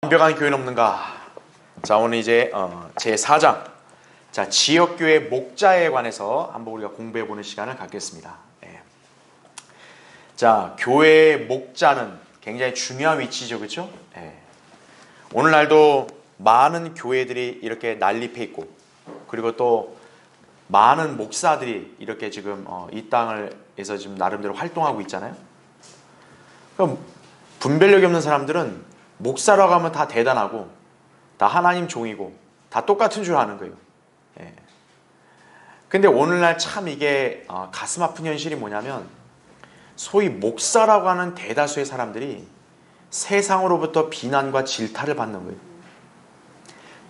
완벽한 교회는 없는가? 자, 오늘 이제 제 4장, 자, 지역교회 목자에 관해서 한번 우리가 공부해보는 시간을 갖겠습니다. 자, 교회의 목자는 굉장히 중요한 위치죠, 그렇죠? 오늘날도 많은 교회들이 이렇게 난립해 있고, 그리고 또 많은 목사들이 이렇게 지금 이 땅에서 지금 나름대로 활동하고 있잖아요. 그럼 분별력이 없는 사람들은 목사라고 하면 다 대단하고 다 하나님 종이고 다 똑같은 줄 아는 거예요. 근데 오늘날 참 이게 가슴 아픈 현실이 뭐냐면, 소위 목사라고 하는 대다수의 사람들이 세상으로부터 비난과 질타를 받는 거예요.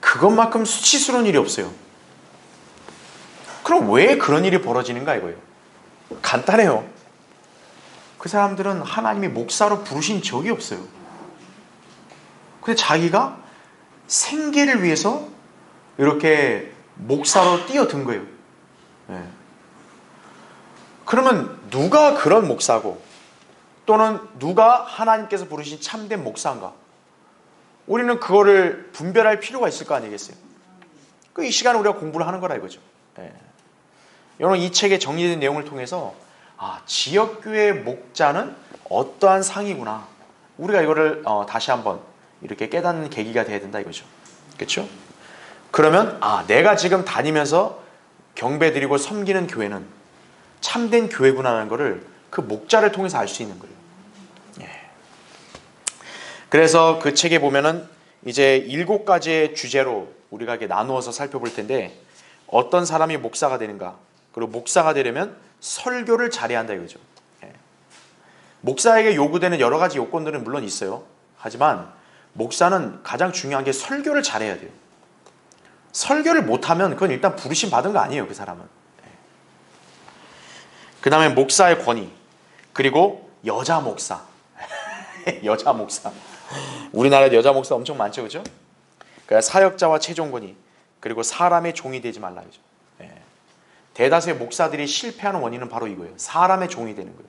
그것만큼 수치스러운 일이 없어요. 그럼 왜 그런 일이 벌어지는가 이거예요. 간단해요. 그 사람들은 하나님이 목사로 부르신 적이 없어요. 근데 자기가 생계를 위해서 이렇게 목사로 뛰어든 거예요. 그러면 누가 그런 목사고, 또는 누가 하나님께서 부르신 참된 목사인가? 우리는 그거를 분별할 필요가 있을 거 아니겠어요? 이 시간에 우리가 공부를 하는 거라 이거죠. 여러분, 이 책의 정리된 내용을 통해서 지역교회 목자는 어떠한 상이구나, 우리가 이거를 다시 한번 이렇게 깨닫는 계기가 돼야 된다 이거죠. 그렇죠? 그러면 내가 지금 다니면서 경배드리고 섬기는 교회는 참된 교회구나라는 것을 그 목자를 통해서 알 수 있는 거예요. 그래서 그 책에 보면은 이제 7가지의 주제로 우리가 이렇게 나누어서 살펴볼 텐데, 어떤 사람이 목사가 되는가, 그리고 목사가 되려면 설교를 잘해야 한다 이거죠. 목사에게 요구되는 여러 가지 요건들은 물론 있어요. 하지만 목사는 가장 중요한 게 설교를 잘해야 돼요. 설교를 못하면 그건 일단 부르심 받은 거 아니에요, 그 사람은. 그 다음에 목사의 권위, 그리고 여자 목사. 여자 목사. 우리나라에 여자 목사 엄청 많죠, 그죠? 그러니까 사역자와 최종 권위, 그리고 사람의 종이 되지 말라 그죠. 대다수의 목사들이 실패하는 원인은 바로 이거예요. 사람의 종이 되는 거예요.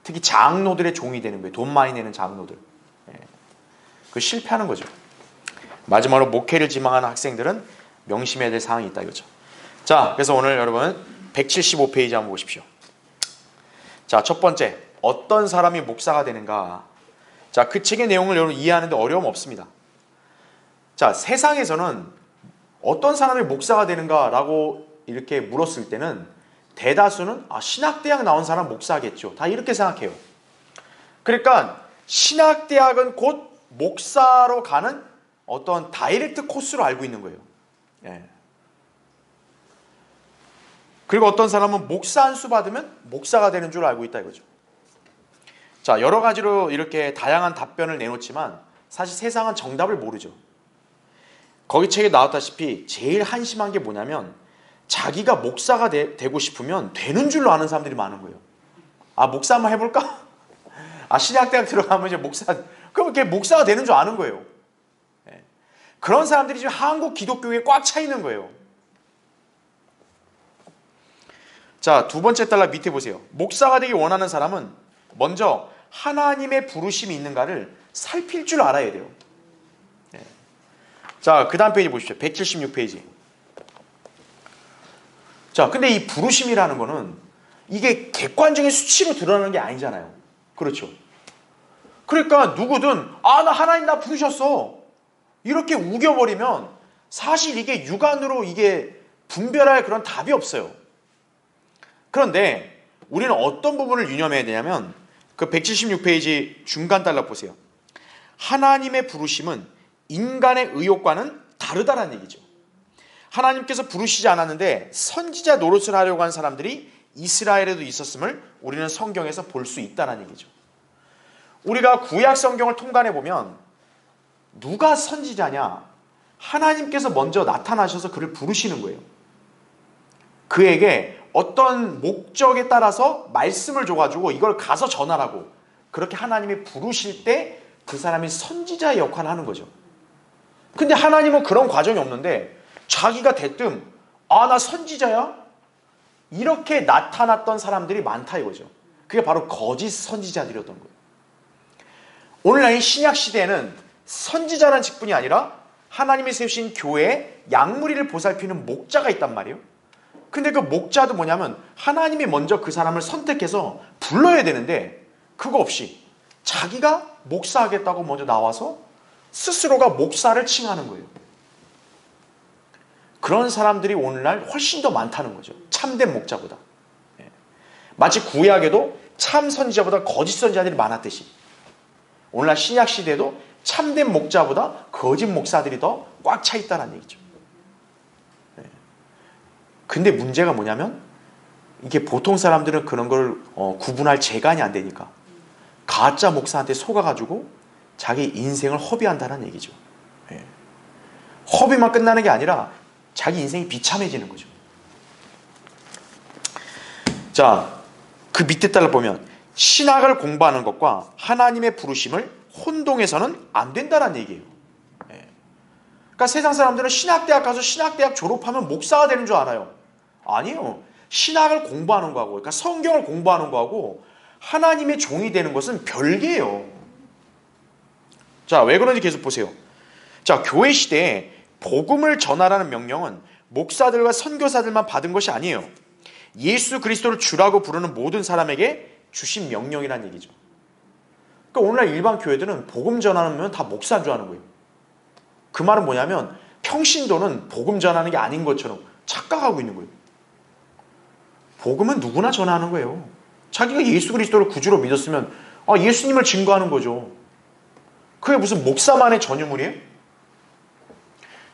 특히 장로들의 종이 되는 거예요. 돈 많이 내는 장로들. 그 실패하는 거죠. 마지막으로 목회를 지망하는 학생들은 명심해야 될 사항이 있다 이거죠. 자, 그래서 오늘 여러분 175페이지 한번 보십시오. 자, 첫 번째, 어떤 사람이 목사가 되는가. 자, 그 책의 내용을 여러분 이해하는데 어려움 없습니다. 자, 세상에서는 어떤 사람이 목사가 되는가라고 이렇게 물었을 때는 대다수는 신학대학 나온 사람 목사겠죠, 다 이렇게 생각해요. 그러니까 신학대학은 곧 목사로 가는 어떤 다이렉트 코스로 알고 있는 거예요. 그리고 어떤 사람은 목사 안수 받으면 목사가 되는 줄 알고 있다 이거죠. 자, 여러 가지로 이렇게 다양한 답변을 내놓지만 사실 세상은 정답을 모르죠. 거기 책에 나왔다시피 제일 한심한 게 뭐냐면, 자기가 목사가 되고 싶으면 되는 줄로 아는 사람들이 많은 거예요. 목사 한번 해볼까? 신학대학 들어가면 이제 목사, 그럼 이렇게 목사가 되는 줄 아는 거예요. 그런 사람들이 지금 한국 기독교에 꽉 차 있는 거예요. 자, 두 번째 달락 밑에 보세요. 목사가 되기 원하는 사람은 먼저 하나님의 부르심이 있는가를 살필 줄 알아야 돼요. 자, 그 다음 페이지 보십시오. 176페이지. 자, 근데 이 부르심이라는 거는 이게 객관적인 수치로 드러나는 게 아니잖아요. 그렇죠? 그러니까 누구든 나 하나님 나 부르셨어 이렇게 우겨버리면 사실 이게 육안으로 이게 분별할 그런 답이 없어요. 그런데 우리는 어떤 부분을 유념해야 되냐면, 그 176페이지 중간 달락 보세요. 하나님의 부르심은 인간의 의욕과는 다르다는 얘기죠. 하나님께서 부르시지 않았는데 선지자 노릇을 하려고 한 사람들이 이스라엘에도 있었음을 우리는 성경에서 볼 수 있다는 얘기죠. 우리가 구약 성경을 통관해 보면 누가 선지자냐? 하나님께서 먼저 나타나셔서 그를 부르시는 거예요. 그에게 어떤 목적에 따라서 말씀을 줘가지고 이걸 가서 전하라고, 그렇게 하나님이 부르실 때 그 사람이 선지자의 역할을 하는 거죠. 근데 하나님은 그런 과정이 없는데 자기가 대뜸 나 선지자야? 이렇게 나타났던 사람들이 많다 이거죠. 그게 바로 거짓 선지자들이었던 거예요. 오늘날 이 신약 시대에는 선지자라는 직분이 아니라 하나님이 세우신 교회에 양무리를 보살피는 목자가 있단 말이에요. 근데 그 목자도 뭐냐면 하나님이 먼저 그 사람을 선택해서 불러야 되는데 그거 없이 자기가 목사하겠다고 먼저 나와서 스스로가 목사를 칭하는 거예요. 그런 사람들이 오늘날 훨씬 더 많다는 거죠. 참된 목자보다. 마치 구약에도 참 선지자보다 거짓 선지자들이 많았듯이 오늘날 신약 시대에도 참된 목자보다 거짓 목사들이 더 꽉 차 있다는 얘기죠. 근데 문제가 뭐냐면 이게 보통 사람들은 그런 걸 구분할 재간이 안 되니까 가짜 목사한테 속아가지고 자기 인생을 허비한다는 얘기죠. 허비만 끝나는 게 아니라 자기 인생이 비참해지는 거죠. 자, 그 밑에 따라 보면 신학을 공부하는 것과 하나님의 부르심을 혼동해서는 안 된다는 얘기예요. 그러니까 세상 사람들은 신학대학 가서 신학대학 졸업하면 목사가 되는 줄 알아요. 아니에요. 신학을 공부하는 거하고, 그러니까 성경을 공부하는 거하고 하나님의 종이 되는 것은 별개예요. 자, 왜 그런지 계속 보세요. 자, 교회 시대에 복음을 전하라는 명령은 목사들과 선교사들만 받은 것이 아니에요. 예수 그리스도를 주라고 부르는 모든 사람에게 주신 명령이라는 얘기죠. 그러니까 오늘날 일반 교회들은 복음 전하면 다 목사인 줄 아는 거예요. 그 말은 뭐냐면 평신도는 복음 전하는 게 아닌 것처럼 착각하고 있는 거예요. 복음은 누구나 전하는 거예요. 자기가 예수 그리스도를 구주로 믿었으면 예수님을 증거하는 거죠. 그게 무슨 목사만의 전유물이에요?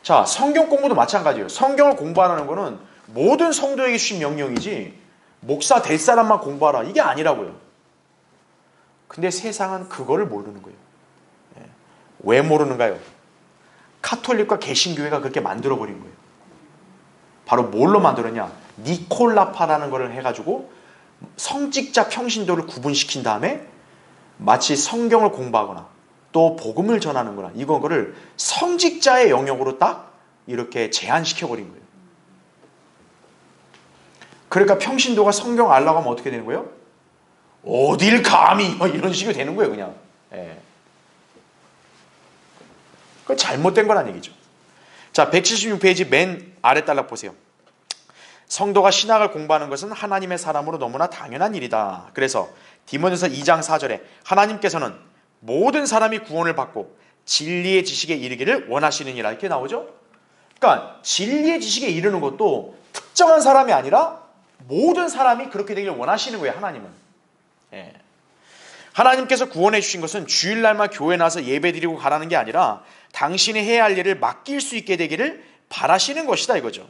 자, 성경 공부도 마찬가지예요. 성경을 공부하라는 거는 모든 성도에게 주신 명령이지 목사 될 사람만 공부하라 이게 아니라고요. 근데 세상은 그거를 모르는 거예요. 왜 모르는가요? 카톨릭과 개신교회가 그렇게 만들어버린 거예요. 바로 뭘로 만들었냐? 니콜라파라는 걸 해가지고 성직자 평신도를 구분시킨 다음에 마치 성경을 공부하거나 또 복음을 전하는 거나 이거를 성직자의 영역으로 딱 이렇게 제한시켜버린 거예요. 그러니까 평신도가 성경 알라고 하면 어떻게 되는 거예요? 어딜 감히 이런 식으로 되는 거예요 그냥. 그거 잘못된 거란 얘기죠. 자, 176페이지 맨 아래 달락 보세요. 성도가 신학을 공부하는 것은 하나님의 사람으로 너무나 당연한 일이다. 그래서 디모데서 2장 4절에 하나님께서는 모든 사람이 구원을 받고 진리의 지식에 이르기를 원하시느니라 이렇게 나오죠. 그러니까 진리의 지식에 이르는 것도 특정한 사람이 아니라 모든 사람이 그렇게 되기를 원하시는 거예요. 하나님은. 하나님께서 구원해 주신 것은 주일날만 교회 나와서 예배드리고 가라는 게 아니라 당신이 해야 할 일을 맡길 수 있게 되기를 바라시는 것이다 이거죠.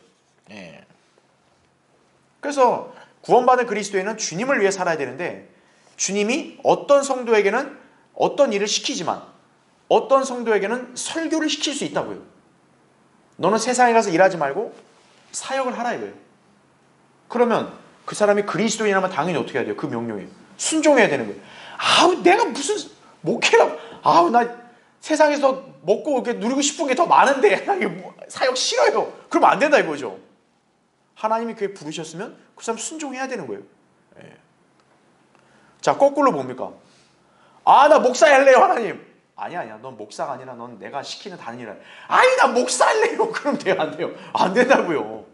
그래서 구원받은 그리스도인은 주님을 위해 살아야 되는데 주님이 어떤 성도에게는 어떤 일을 시키지만 어떤 성도에게는 설교를 시킬 수 있다고요. 너는 세상에 가서 일하지 말고 사역을 하라 이거예요. 그러면 그 사람이 그리스도인이라면 당연히 어떻게 해야 돼요? 그 명령에 순종해야 되는 거예요. 내가 무슨 목회라 나 세상에서 먹고 이렇게 누리고 싶은 게 더 많은데 사역 싫어요. 그러면 안 된다 이거죠. 하나님이 그에 부르셨으면 그 사람 순종해야 되는 거예요. 자, 거꾸로 뭡니까? 나 목사 할래요 하나님. 아니야 넌 목사가 아니라 넌 내가 시키는 다른 일을 나 목사 할래요. 그럼 돼요 안 돼요? 안 된다고요.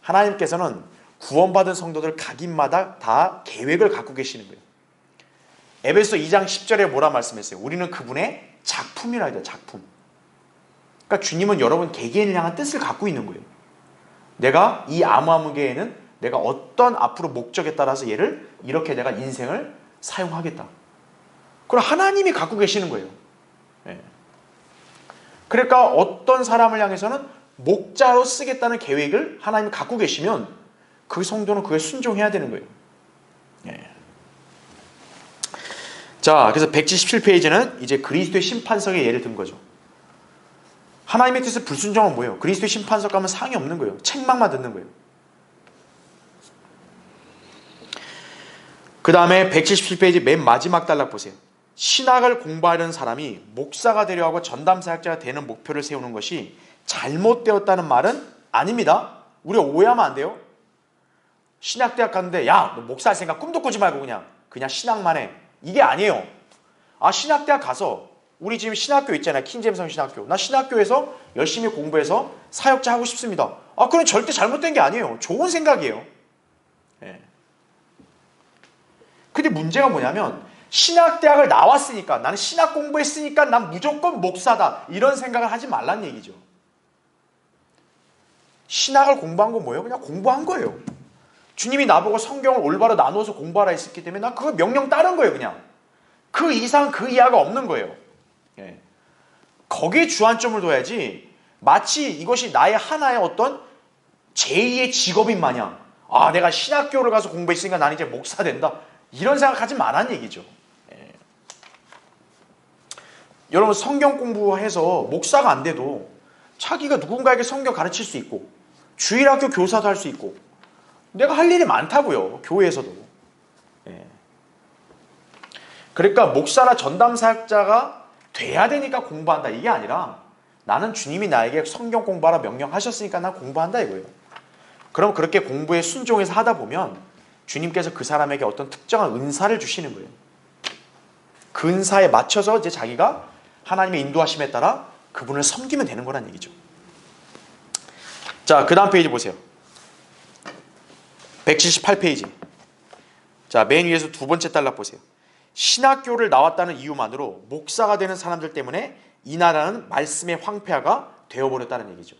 하나님께서는 구원받은 성도들 각인마다 다 계획을 갖고 계시는 거예요. 에베소 2장 10절에 뭐라 말씀했어요? 우리는 그분의 작품이라 해요. 작품. 그러니까 주님은 여러분 개개인을 향한 뜻을 갖고 있는 거예요. 내가 이 아무아무개에는 내가 어떤 앞으로 목적에 따라서 얘를 이렇게 내가 인생을 사용하겠다. 그럼 하나님이 갖고 계시는 거예요. 그러니까 어떤 사람을 향해서는 목자로 쓰겠다는 계획을 하나님이 갖고 계시면 그 성도는 그에 순종해야 되는 거예요. 자, 그래서 177페이지는 이제 그리스도의 심판석에 예를 든 거죠. 하나님의 뜻을 불순종은 뭐예요? 그리스도의 심판석 가면 상이 없는 거예요. 책망만 듣는 거예요. 그 다음에 177페이지 맨 마지막 단락 보세요. 신학을 공부하려는 사람이 목사가 되려 하고 전담사역자가 되는 목표를 세우는 것이 잘못되었다는 말은 아닙니다. 우리가 오해하면 안 돼요. 신학대학 갔는데 너 목사 할 생각 꿈도 꾸지 말고 그냥 신학만 해. 이게 아니에요. 신학대학 가서 우리 지금 신학교 있잖아요. 킹잼성 신학교. 나 신학교에서 열심히 공부해서 사역자 하고 싶습니다. 그건 절대 잘못된 게 아니에요. 좋은 생각이에요. 예. 근데 문제가 뭐냐면 신학대학을 나왔으니까, 나는 신학 공부했으니까 난 무조건 목사다, 이런 생각을 하지 말란 얘기죠. 신학을 공부한 건 뭐예요? 그냥 공부한 거예요. 주님이 나보고 성경을 올바로 나누어서 공부하라 했기 때문에 난 그거 명령 따른 거예요. 그냥 그 이상 그 이하가 없는 거예요. 예. 거기에 주안점을 둬야지, 마치 이것이 나의 하나의 어떤 제2의 직업인 마냥 내가 신학교를 가서 공부했으니까 나는 이제 목사 된다, 이런 생각하지 말라는 얘기죠. 예. 여러분, 성경 공부해서 목사가 안 돼도 자기가 누군가에게 성경 가르칠 수 있고 주일학교 교사도 할 수 있고 내가 할 일이 많다고요. 교회에서도. 예. 그러니까 목사나 전담 사역자가 돼야 되니까 공부한다, 이게 아니라 나는 주님이 나에게 성경 공부하라 명령하셨으니까 난 공부한다, 이거예요. 그럼 그렇게 공부에 순종해서 하다 보면 주님께서 그 사람에게 어떤 특정한 은사를 주시는 거예요. 그 은사에 맞춰서 이제 자기가 하나님의 인도하심에 따라 그분을 섬기면 되는 거란 얘기죠. 자, 그 다음 페이지 보세요. 178페이지. 자, 맨 위에서 두 번째 단락 보세요. 신학교를 나왔다는 이유만으로 목사가 되는 사람들 때문에 이 나라는 말씀의 황폐화가 되어버렸다는 얘기죠.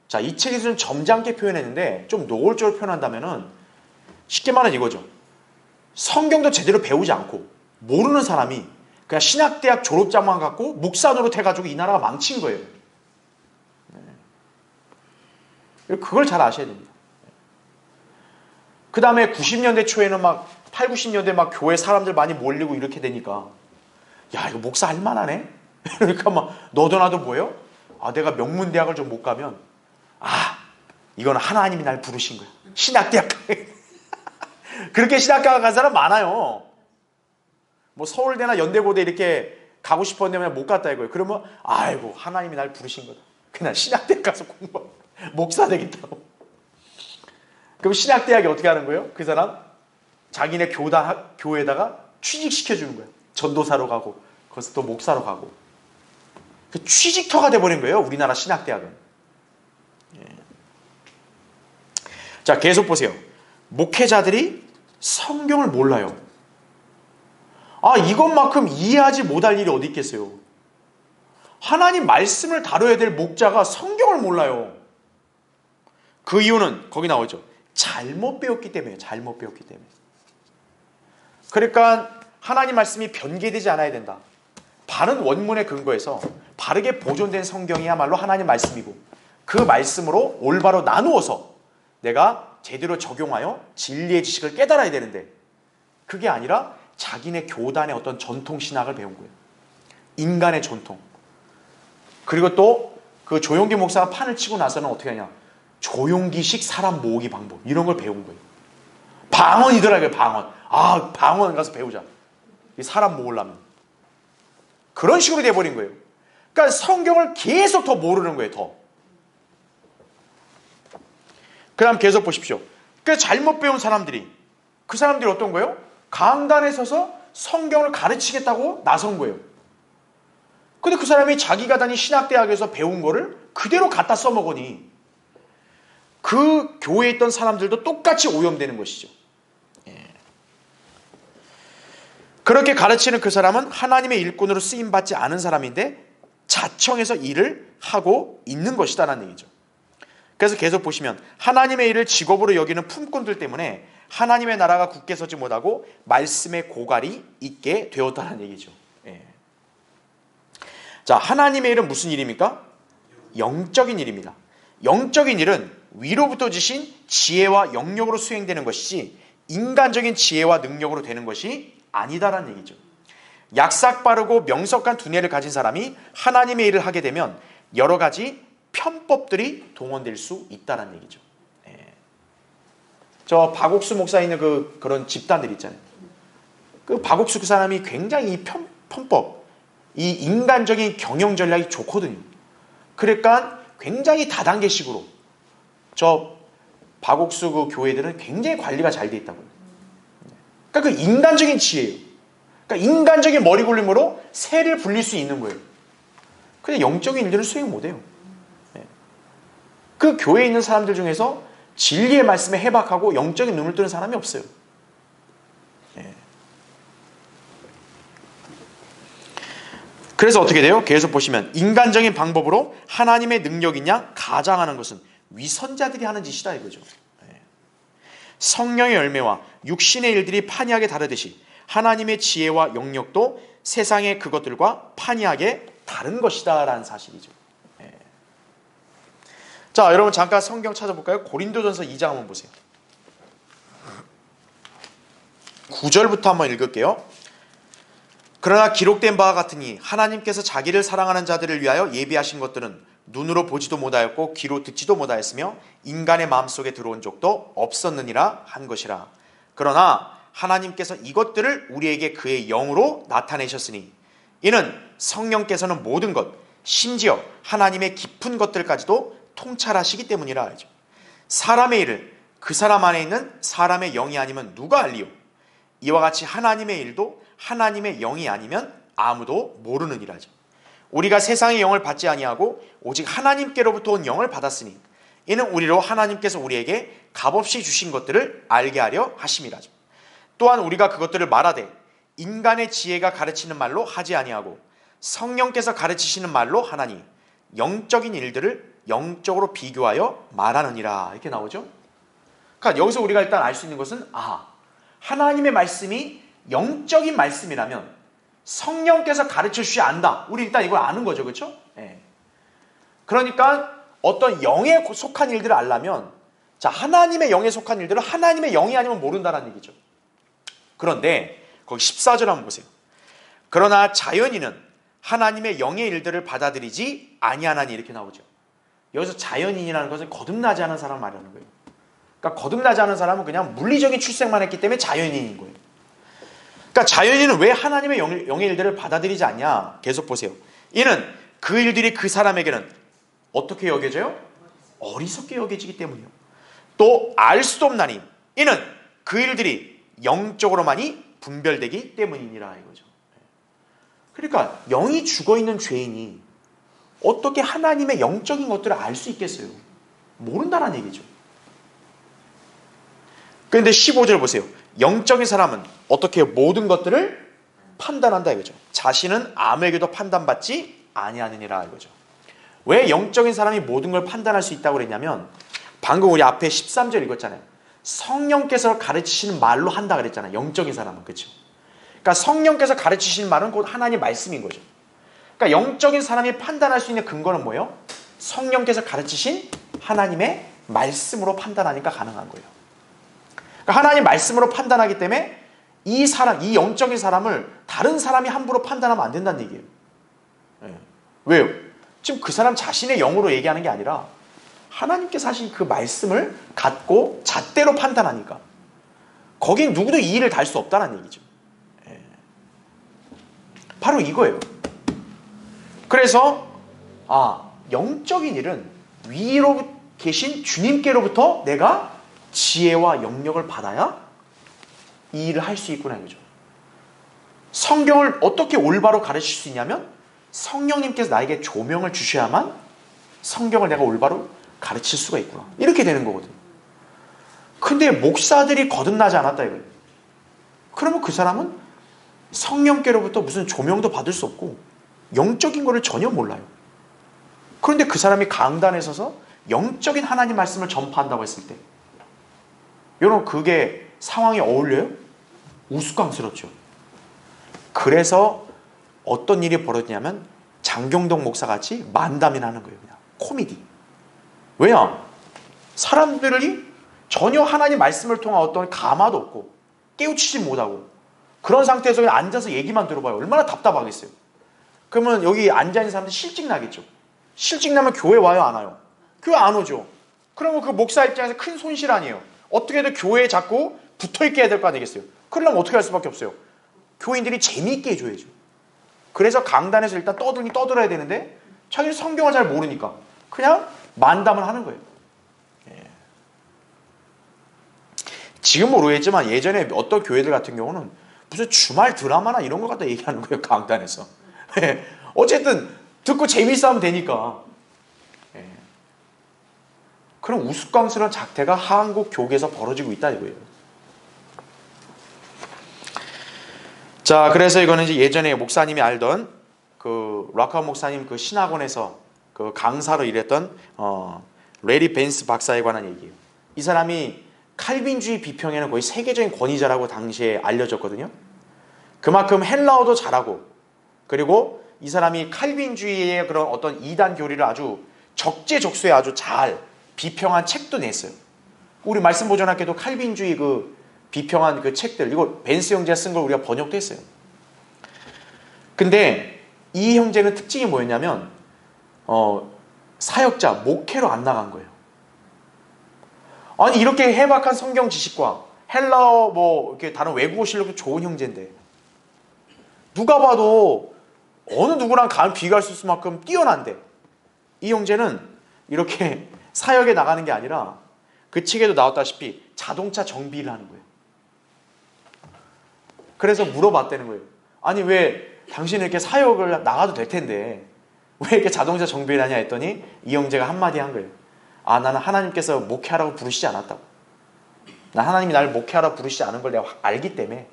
자, 이 책에서는 점잖게 표현했는데 좀 노골적으로 표현한다면은 쉽게 말하면 이거죠. 성경도 제대로 배우지 않고 모르는 사람이 그냥 신학대학 졸업장만 갖고 목사 노릇해가지고 이 나라가 망친 거예요. 그걸 잘 아셔야 됩니다. 그 다음에 90년대 초에는 막 8, 90년대 막 교회 사람들 많이 몰리고 이렇게 되니까 야, 이거 목사 할 만하네? 그러니까 막 너도 나도 뭐예요? 내가 명문대학을 좀 못 가면 이거는 하나님이 날 부르신 거야. 신학대학 그렇게 신학교 간 사람 많아요. 뭐 서울대나 연대고대 이렇게 가고 싶었는데 못 갔다 이거예요. 그러면 아이고, 하나님이 날 부르신 거다. 그냥 신학대학 가서 공부하고 목사 되겠다고. 그럼 신학대학이 어떻게 하는 거예요? 그 사람 자기네 교회에다가 취직시켜주는 거예요. 전도사로 가고 거기서 또 목사로 가고. 그 취직터가 돼버린 거예요, 우리나라 신학대학은. 예. 자, 계속 보세요. 목회자들이 성경을 몰라요. 이것만큼 이해하지 못할 일이 어디 있겠어요. 하나님 말씀을 다뤄야 될 목자가 성경을 몰라요. 그 이유는 거기 나오죠. 잘못 배웠기 때문이에요. 잘못 배웠기 때문에. 그러니까 하나님 말씀이 변개되지 않아야 된다. 바른 원문에 근거해서 바르게 보존된 성경이야말로 하나님 말씀이고 그 말씀으로 올바로 나누어서 내가 제대로 적용하여 진리의 지식을 깨달아야 되는데 그게 아니라 자기네 교단의 어떤 전통신학을 배운 거예요. 인간의 전통. 그리고 또 그 조용기 목사가 판을 치고 나서는 어떻게 하냐, 조용기식 사람 모으기 방법, 이런 걸 배운 거예요. 방언이더라고요. 방언. 방언 가서 배우자. 사람 모으려면. 그런 식으로 돼버린 거예요. 그러니까 성경을 계속 더 모르는 거예요. 더. 그 다음 계속 보십시오. 그래서 잘못 배운 사람들이, 그 사람들이 어떤 거예요? 강단에 서서 성경을 가르치겠다고 나선 거예요. 근데 그 사람이 자기가 다닌 신학대학에서 배운 거를 그대로 갖다 써먹으니 그 교회에 있던 사람들도 똑같이 오염되는 것이죠. 그렇게 가르치는 그 사람은 하나님의 일꾼으로 쓰임받지 않은 사람인데 자청해서 일을 하고 있는 것이다라는 얘기죠. 그래서 계속 보시면 하나님의 일을 직업으로 여기는 품꾼들 때문에 하나님의 나라가 굳게 서지 못하고 말씀의 고갈이 있게 되었다는 얘기죠. 자, 하나님의 일은 무슨 일입니까? 영적인 일입니다. 영적인 일은 위로부터 주신 지혜와 영역으로 수행되는 것이지 인간적인 지혜와 능력으로 되는 것이 아니다라는 얘기죠. 약삭빠르고 명석한 두뇌를 가진 사람이 하나님의 일을 하게 되면 여러 가지 편법들이 동원될 수 있다는 얘기죠. 저 박옥수 목사 있는 그런 집단들 있잖아요. 그 박옥수 그 사람이 굉장히 이 편법, 이 인간적인 경영 전략이 좋거든요. 그러니까 굉장히 다단계식으로 저 박옥수 그 교회들은 굉장히 관리가 잘 돼 있다고요. 그러니까 그 인간적인 지혜예요. 그러니까 인간적인 머리 굴림으로 새를 불릴 수 있는 거예요. 근데 영적인 일들은 수행 못해요. 그 교회에 있는 사람들 중에서 진리의 말씀에 해박하고 영적인 눈을 뜨는 사람이 없어요. 그래서 어떻게 돼요? 계속 보시면 인간적인 방법으로 하나님의 능력이냐 가장하는 것은 위선자들이 하는 짓이다 이거죠. 성령의 열매와 육신의 일들이 판이하게 다르듯이 하나님의 지혜와 영역도 세상의 그것들과 판이하게 다른 것이다 라는 사실이죠. 자, 여러분 잠깐 성경 찾아볼까요? 고린도전서 2장 한번 보세요. 9절부터 한번 읽을게요. 그러나 기록된 바와 같으니 하나님께서 자기를 사랑하는 자들을 위하여 예비하신 것들은 눈으로 보지도 못하였고 귀로 듣지도 못하였으며 인간의 마음속에 들어온 적도 없었느니라 한 것이라. 그러나 하나님께서 이것들을 우리에게 그의 영으로 나타내셨으니 이는 성령께서는 모든 것 심지어 하나님의 깊은 것들까지도 통찰하시기 때문이라 하죠. 사람의 일을 그 사람 안에 있는 사람의 영이 아니면 누가 알리요? 이와 같이 하나님의 일도 하나님의 영이 아니면 아무도 모르느니라 하죠. 우리가 세상의 영을 받지 아니하고 오직 하나님께로부터 온 영을 받았으니 이는 우리로 하나님께서 우리에게 값없이 주신 것들을 알게 하려 하심이라 하죠. 또한 우리가 그것들을 말하되 인간의 지혜가 가르치는 말로 하지 아니하고 성령께서 가르치시는 말로 하나니 영적인 일들을 영적으로 비교하여 말하느니라 이렇게 나오죠. 그러니까 여기서 우리가 일단 알 수 있는 것은 하나님의 말씀이 영적인 말씀이라면 성령께서 가르쳐 주셔야 안다. 우리 일단 이걸 아는 거죠. 그렇죠? 그러니까 어떤 영에 속한 일들을 알려면 자, 하나님의 영에 속한 일들은 하나님의 영이 아니면 모른다는 얘기죠. 그런데 거기 14절 한번 보세요. 그러나 자연인은 하나님의 영의 일들을 받아들이지 아니하나니 이렇게 나오죠. 여기서 자연인이라는 것은 거듭나지 않은 사람 말하는 거예요. 그러니까 거듭나지 않은 사람은 그냥 물리적인 출생만 했기 때문에 자연인인 거예요. 그러니까 자연인은 왜 하나님의 영의 일들을 받아들이지 않냐? 계속 보세요. 이는 그 일들이 그 사람에게는 어떻게 여겨져요? 어리석게 여겨지기 때문이요. 또 알 수도 없나니 이는 그 일들이 영적으로만이 분별되기 때문이니라 이거죠. 그러니까 영이 죽어있는 죄인이 어떻게 하나님의 영적인 것들을 알 수 있겠어요? 모른다는 얘기죠. 그런데 15절 보세요. 영적인 사람은 어떻게 모든 것들을 판단한다 이거죠. 자신은 아무에게도 판단받지 아니하느니라 이거죠. 왜 영적인 사람이 모든 걸 판단할 수 있다고 그랬냐면 방금 우리 앞에 13절 읽었잖아요. 성령께서 가르치시는 말로 한다 그랬잖아요. 영적인 사람은. 그렇죠? 그러니까 성령께서 가르치시는 말은 곧 하나님의 말씀인 거죠. 그러니까 영적인 사람이 판단할 수 있는 근거는 뭐예요? 성령께서 가르치신 하나님의 말씀으로 판단하니까 가능한 거예요. 그러니까 하나님 말씀으로 판단하기 때문에 이 영적인 사람을 다른 사람이 함부로 판단하면 안 된다는 얘기예요. 왜요? 지금 그 사람 자신의 영으로 얘기하는 게 아니라 하나님께서 하신 그 말씀을 갖고 잣대로 판단하니까 거긴 누구도 이의를 달 수 없다는 얘기죠. 바로 이거예요. 그래서 영적인 일은 위로 계신 주님께로부터 내가 지혜와 영역을 받아야 이 일을 할 수 있구나 이거죠. 성경을 어떻게 올바로 가르칠 수 있냐면 성령님께서 나에게 조명을 주셔야만 성경을 내가 올바로 가르칠 수가 있구나. 이렇게 되는 거거든. 근데 목사들이 거듭나지 않았다 이거예요. 그러면 그 사람은 성령께로부터 무슨 조명도 받을 수 없고 영적인 거를 전혀 몰라요. 그런데 그 사람이 강단에 서서 영적인 하나님 말씀을 전파한다고 했을 때 여러분 그게 상황에 어울려요? 우스꽝스럽죠. 그래서 어떤 일이 벌어지냐면 장경동 목사같이 만담이나 하는 거예요. 그냥 코미디. 왜냐? 사람들이 전혀 하나님 말씀을 통한 어떤 감화도 없고 깨우치지 못하고 그런 상태에서 그냥 앉아서 얘기만 들어봐요. 얼마나 답답하겠어요. 그러면 여기 앉아있는 사람들 실직 나겠죠. 실직 나면 교회 와요 안 와요? 교회 안 오죠. 그러면 그 목사 입장에서 큰 손실 아니에요. 어떻게든 교회에 자꾸 붙어있게 해야 될 거 아니겠어요. 그러려면 어떻게 할 수밖에 없어요. 교인들이 재미있게 해줘야죠. 그래서 강단에서 일단 떠들어야 되는데 자기는 성경을 잘 모르니까 그냥 만담을 하는 거예요. 지금은 모르겠지만 예전에 어떤 교회들 같은 경우는 무슨 주말 드라마나 이런 거 갖다 얘기하는 거예요, 강단에서. 어쨌든 듣고 재미있어 하면 되니까. 그런 우스꽝스러운 작태가 한국 교계에서 벌어지고 있다 이거예요. 자, 그래서 이거는 이제 예전에 목사님이 알던 그 락카우 목사님 그 신학원에서 그 강사로 일했던 레리 벤스 박사에 관한 얘기예요. 이 사람이 칼빈주의 비평에는 거의 세계적인 권위자라고 당시에 알려졌거든요. 그만큼 헬라어도 잘하고, 그리고 이 사람이 칼빈주의의 그런 어떤 이단 교리를 아주 적재적소에 아주 잘 비평한 책도 냈어요. 우리 말씀보존학교도 칼빈주의 그 비평한 그 책들, 이거 벤스 형제가 쓴 걸 우리가 번역도 했어요. 근데 이 형제는 특징이 뭐였냐면 사역자, 목회로 안 나간 거예요. 아니 이렇게 해박한 성경 지식과 헬라어 뭐 이렇게 다른 외국어 실력도 좋은 형제인데 누가 봐도 어느 누구랑 비교할 수 있을 만큼 뛰어난데 이 형제는 이렇게 사역에 나가는 게 아니라 그 책에도 나왔다시피 자동차 정비를 하는 거예요. 그래서 물어봤다는 거예요. 아니 왜 당신은 이렇게 사역을 나가도 될 텐데 왜 이렇게 자동차 정비를 하냐 했더니 이 형제가 한마디 한 거예요. 아, 나는 하나님께서 목회하라고 부르시지 않았다고. 난 하나님이 나를 목회하라고 부르시지 않은 걸 내가 알기 때문에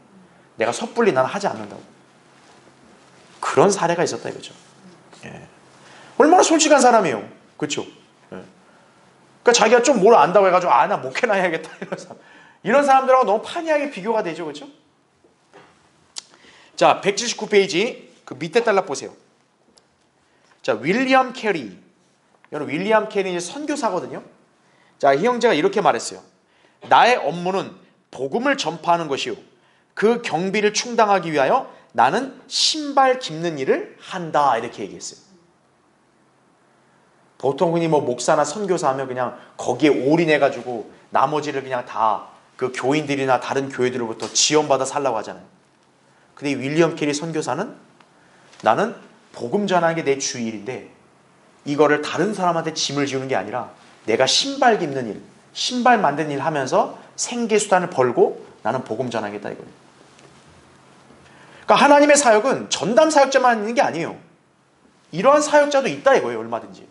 내가 섣불리 나는 하지 않는다고. 그런 사례가 있었다 이거죠. 예. 얼마나 솔직한 사람이에요. 그렇죠? 예. 그러니까 자기가 좀 뭘 안다고 해가지고 아, 나 목회나 해야겠다 이런 사람들하고 너무 판이하게 비교가 되죠. 그렇죠? 자, 179페이지 그 밑에 달라 보세요. 자, 윌리엄 캐리. 여러분 윌리엄 캐리 선교사거든요. 자, 이 형제가 이렇게 말했어요. 나의 업무는 복음을 전파하는 것이요, 그 경비를 충당하기 위하여 나는 신발 깁는 일을 한다, 이렇게 얘기했어요. 보통 흔히 뭐 목사나 선교사 하면 그냥 거기에 올인해가지고 나머지를 그냥 다 그 교인들이나 다른 교회들로부터 지원받아 살라고 하잖아요. 근데 이 윌리엄 캐리 선교사는 나는 복음 전하는 게 내 주일인데 이거를 다른 사람한테 짐을 지우는 게 아니라 내가 신발 깁는 일, 신발 만드는 일 하면서 생계수단을 벌고 나는 복음 전하겠다 이거예요. 그러니까 하나님의 사역은 전담 사역자만 있는 게 아니에요. 이러한 사역자도 있다 이거예요. 얼마든지.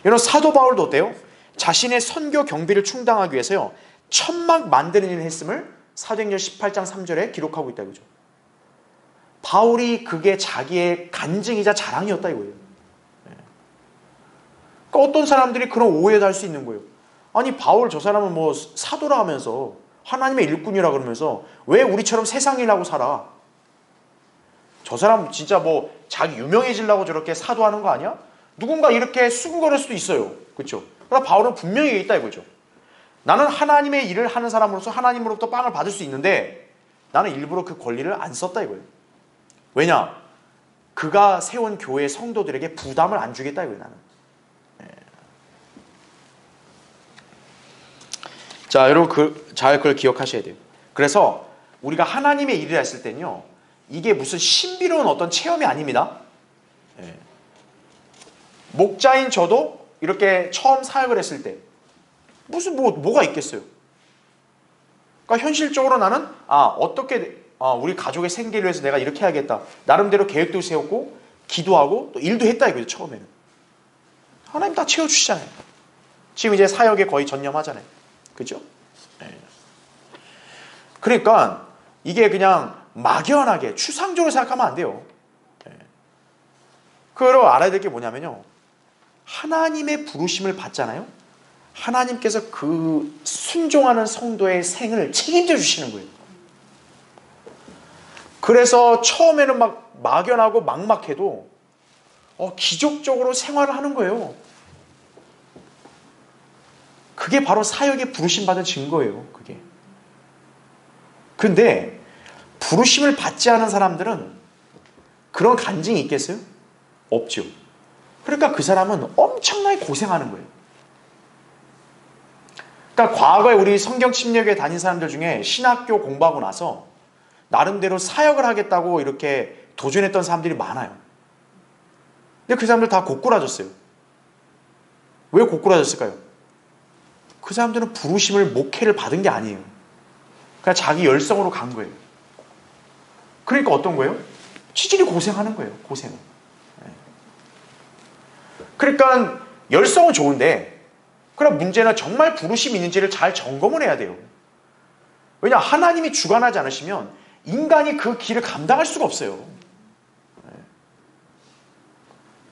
여러분 사도 바울도 어때요? 자신의 선교 경비를 충당하기 위해서요, 천막 만드는 일을 했음을 사도행전 18장 3절에 기록하고 있다 이거죠. 바울이 그게 자기의 간증이자 자랑이었다 이거예요. 그러니까 어떤 사람들이 그런 오해도 할 수 있는 거예요. 아니 바울 저 사람은 뭐 사도라 하면서 하나님의 일꾼이라 그러면서 왜 우리처럼 세상 일하고 살아? 저 사람 진짜 뭐 자기 유명해지려고 저렇게 사도하는 거 아니야? 누군가 이렇게 수군거릴 수도 있어요. 그렇죠? 그러나 바울은 분명히 얘기했다 이거죠. 나는 하나님의 일을 하는 사람으로서 하나님으로부터 빵을 받을 수 있는데 나는 일부러 그 권리를 안 썼다 이거예요. 왜냐? 그가 세운 교회 성도들에게 부담을 안 주겠다 이거예요. 나는. 자, 여러분 잘 그걸 기억하셔야 돼요. 그래서 우리가 하나님의 일을 했을 때는요, 이게 무슨 신비로운 어떤 체험이 아닙니다. 목자인 저도 이렇게 처음 사역을 했을 때 무슨 뭐가 있겠어요. 그러니까 현실적으로 나는 어떻게 우리 가족의 생계를 위해서 내가 이렇게 해야겠다. 나름대로 계획도 세웠고 기도하고 또 일도 했다 이거죠. 처음에는. 하나님 다 채워주시잖아요. 지금 이제 사역에 거의 전념하잖아요. 그죠? 그러니까 이게 그냥 막연하게 추상적으로 생각하면 안 돼요. 그걸 알아야 될 게 뭐냐면요, 하나님의 부르심을 받잖아요. 하나님께서 그 순종하는 성도의 생을 책임져 주시는 거예요. 그래서 처음에는 막 막연하고 막막해도 기적적으로 생활을 하는 거예요. 그게 바로 사역에 부르심 받은 증거예요. 그게. 근데 부르심을 받지 않은 사람들은 그런 간증이 있겠어요? 없죠. 그러니까 그 사람은 엄청나게 고생하는 거예요. 그러니까 과거에 우리 성경 침략에 다닌 사람들 중에 신학교 공부하고 나서 나름대로 사역을 하겠다고 이렇게 도전했던 사람들이 많아요. 근데 그 사람들 다 고꾸라졌어요. 왜 고꾸라졌을까요? 그 사람들은 부르심을, 목회를 받은 게 아니에요. 그냥 자기 열성으로 간 거예요. 그러니까 어떤 거예요? 치질이 고생하는 거예요. 고생을. 그러니까 열성은 좋은데, 그럼 문제는 정말 부르심이 있는지를 잘 점검을 해야 돼요. 왜냐, 하나님이 주관하지 않으시면 인간이 그 길을 감당할 수가 없어요.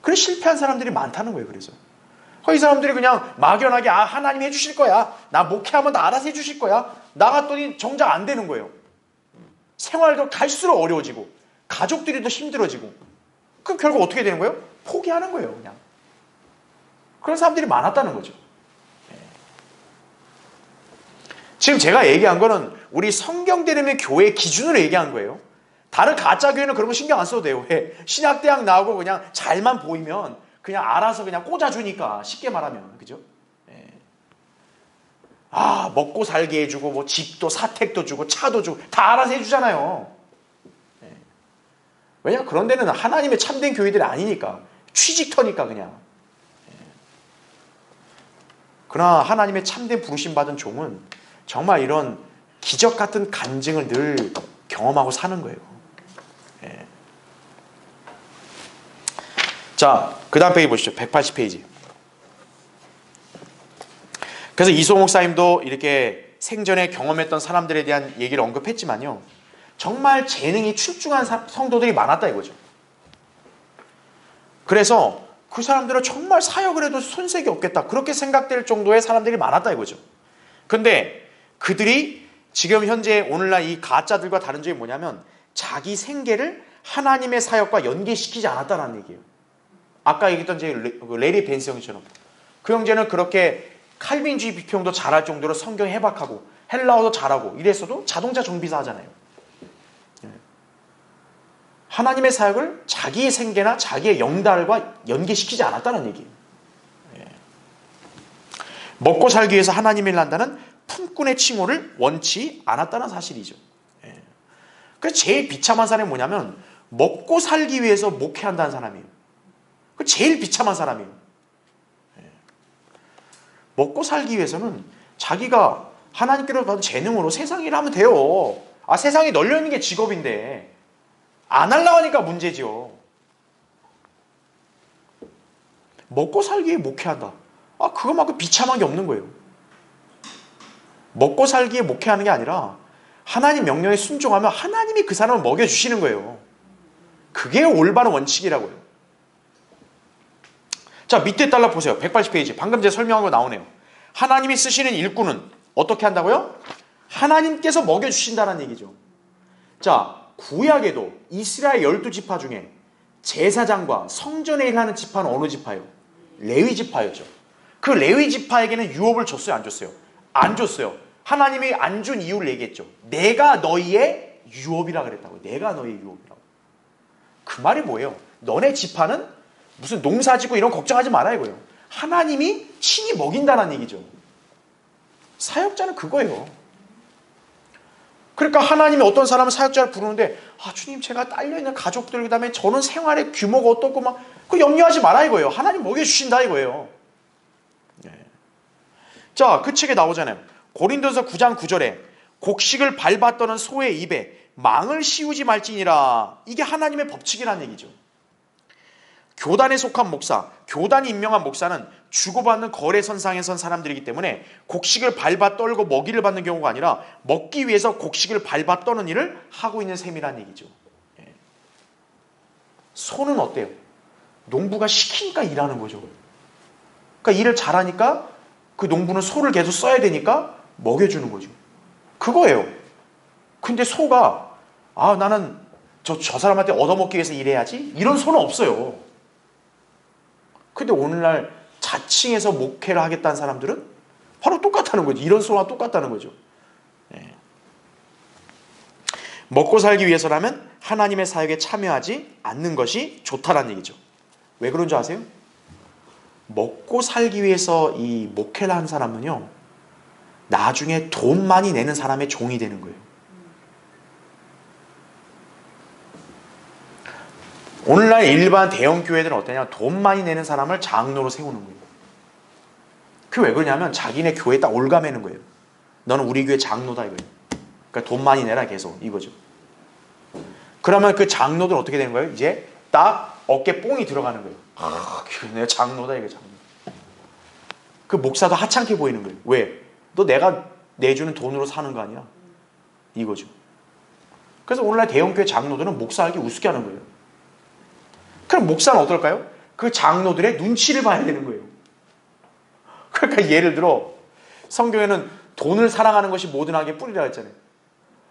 그래서 실패한 사람들이 많다는 거예요. 그래서 이 사람들이 그냥 막연하게 하나님이 해주실 거야, 나 목회하면 다 알아서 해주실 거야, 나갔더니 정작 안 되는 거예요. 생활도 갈수록 어려워지고 가족들이 더 힘들어지고, 그럼 결국 어떻게 되는 거예요? 포기하는 거예요. 그냥 그런 사람들이 많았다는 거죠. 지금 제가 얘기한 거는 우리 성경대림의 교회 기준으로 얘기한 거예요. 다른 가짜 교회는 그런 거 신경 안 써도 돼요. 왜? 신학대학 나오고 그냥 잘만 보이면 그냥 알아서 그냥 꽂아주니까, 쉽게 말하면. 그죠? 먹고 살게 해주고, 뭐 집도 사택도 주고 차도 주고 다 알아서 해주잖아요. 왜냐? 그런 데는 하나님의 참된 교회들이 아니니까, 취직터니까 그냥. 그러나 하나님의 참된 부르심 받은 종은 정말 이런 기적 같은 간증을 늘 경험하고 사는 거예요. 자, 그 다음 페이지 보시죠. 180페이지. 그래서 이소 목사님도 이렇게 생전에 경험했던 사람들에 대한 얘기를 언급했지만요, 정말 재능이 출중한 성도들이 많았다 이거죠. 그래서 그 사람들은 정말 사역을 해도 손색이 없겠다, 그렇게 생각될 정도의 사람들이 많았다 이거죠. 근데 그들이 지금 현재 오늘날 이 가짜들과 다른 점이 뭐냐면, 자기 생계를 하나님의 사역과 연계시키지 않았다는 얘기예요. 아까 얘기했던 제 레리 벤스 형처럼 그 형제는 그렇게 칼빈주의 비평도 잘할 정도로 성경 해박하고 헬라어도 잘하고 이랬어도 자동차 정비사 하잖아요. 하나님의 사역을 자기의 생계나 자기의 영달과 연계시키지 않았다는 얘기예요. 먹고 살기 위해서 하나님을 한다는 품꾼의 칭호를 원치 않았다는 사실이죠. 그래서 제일 비참한 사람이 뭐냐면, 먹고 살기 위해서 목회한다는 사람이에요. 그 제일 비참한 사람이에요. 먹고 살기 위해서는 자기가 하나님께로 받은 재능으로 세상 일을 하면 돼요. 세상에 널려있는 게 직업인데 안 하려고 하니까 문제지요. 먹고 살기 위해 목회한다. 그거만큼 비참한 게 없는 거예요. 먹고 살기에 목회하는 게 아니라 하나님 명령에 순종하면 하나님이 그 사람을 먹여주시는 거예요. 그게 올바른 원칙이라고요. 자, 밑에 달라 보세요. 180페이지. 방금 제가 설명한 거 나오네요. 하나님이 쓰시는 일꾼은 어떻게 한다고요? 하나님께서 먹여주신다는 얘기죠. 자, 구약에도 이스라엘 12지파 중에 제사장과 성전에 일하는 지파는 어느 지파예요? 레위 지파였죠. 그 레위 지파에게는 유업을 줬어요, 안 줬어요? 안 줬어요. 하나님이 안 준 이유를 얘기했죠. 내가 너희의 유업이라 그랬다고. 내가 너희의 유업이라고. 그 말이 뭐예요? 너네 지파는 무슨 농사 짓고 이런 걱정하지 마라 이거예요. 하나님이 친히 먹인다는 얘기죠. 사역자는 그거예요. 그러니까 하나님이 어떤 사람은 사역자를 부르는데, 주님, 제가 딸려있는 가족들, 그 다음에 저는 생활의 규모가 어떻고 그 염려하지 마라 이거예요. 하나님 먹여주신다 이거예요. 자, 그 책에 나오잖아요. 고린도서 9장 9절에 곡식을 밟아 떠는 소의 입에 망을 씌우지 말지니라. 이게 하나님의 법칙이라는 얘기죠. 교단에 속한 목사, 교단이 임명한 목사는 주고받는 거래선상에 선 사람들이기 때문에 곡식을 밟아 떨고 먹이를 받는 경우가 아니라 먹기 위해서 곡식을 밟아 떠는 일을 하고 있는 셈이라는 얘기죠. 소는 어때요? 농부가 시키니까 일하는 거죠. 그러니까 일을 잘하니까 그 농부는 소를 계속 써야 되니까 먹여주는 거죠. 그거예요. 근데 소가 나는 저 사람한테 얻어먹기 위해서 일해야지, 이런 소는 없어요. 근데 오늘날 자칭해서 목회를 하겠다는 사람들은 바로 똑같다는 거죠. 이런 소와 똑같다는 거죠. 먹고 살기 위해서라면 하나님의 사역에 참여하지 않는 것이 좋다는 얘기죠. 왜 그런 줄 아세요? 먹고 살기 위해서 이 목회를 하는 사람은요, 나중에 돈 많이 내는 사람의 종이 되는 거예요. 오늘날 일반 대형 교회들은 어떠냐? 돈 많이 내는 사람을 장로로 세우는 거예요. 그게 왜 그러냐면 자기네 교회에 딱 올가매는 거예요. 너는 우리 교회 장로다 이거예요. 그러니까 돈 많이 내라 계속 이거죠. 그러면 그 장로들은 어떻게 되는 거예요? 이제 딱 어깨 뽕이 들어가는 거예요. 내가 장로다 이거 장로. 그 목사도 하찮게 보이는 거예요. 왜? 너 내가 내주는 돈으로 사는 거 아니야? 이거죠. 그래서 오늘날 대형교회 장로들은 목사하기 우습게 하는 거예요. 그럼 목사는 어떨까요? 그 장로들의 눈치를 봐야 되는 거예요. 그러니까 예를 들어 성경에는 돈을 사랑하는 것이 모든 악의 뿌리라 했잖아요.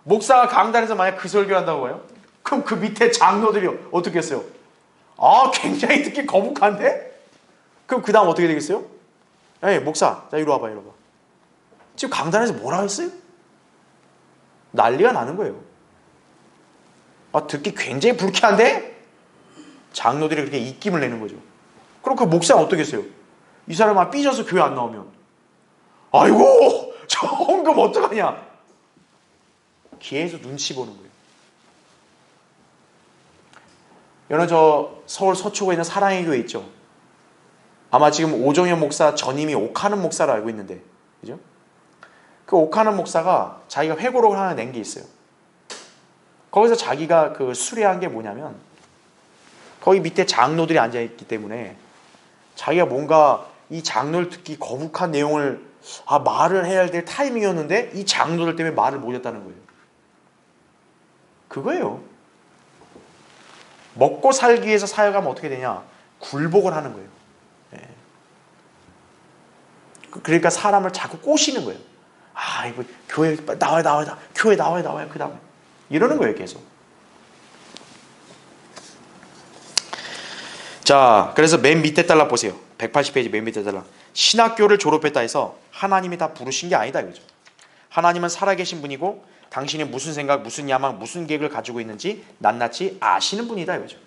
목사가 강단에서 만약 그 설교를 한다고 해요? 그럼 그 밑에 장로들이 어떻게 했어요? 굉장히 듣기 거북한데? 그럼 그 다음 어떻게 되겠어요? 에이 목사 자 이리 와봐 이리 와봐. 지금 강단에서 뭐라 했어요? 난리가 나는 거예요. 듣기 굉장히 불쾌한데? 장로들이 그렇게 입김을 내는 거죠. 그럼 그 목사는 어떻게 했어요? 이 사람아 삐져서 교회 안 나오면 아이고 저 헌금 어떡하냐? 계속 눈치 보는 거예요. 여러분 저 서울 서초구에 있는 사랑의 교회 있죠? 아마 지금 오정현 목사 전임이 옥하는 목사로 알고 있는데 그죠? 그 옥하는 목사가 자기가 회고록을 하나 낸 게 있어요. 거기서 자기가 그 수리한 게 뭐냐면 거기 밑에 장로들이 앉아있기 때문에 자기가 뭔가 이 장로를 듣기 거북한 내용을 말을 해야 될 타이밍이었는데 이 장로들 때문에 말을 못했다는 거예요. 그거예요. 먹고 살기 위해서 사역하면 어떻게 되냐? 굴복을 하는 거예요. 그러니까 사람을 자꾸 꼬시는 거예요. 이거 교회 나와요. 교회 나와요. 그 다음에 이러는 거예요, 계속. 자, 그래서 맨 밑에 달라 보세요. 180페이지 맨 밑에 달라. 신학교를 졸업했다 해서 하나님이 다 부르신 게 아니다 이거죠. 하나님은 살아계신 분이고 당신이 무슨 생각, 무슨 야망, 무슨 계획을 가지고 있는지 낱낱이 아시는 분이다 이거죠.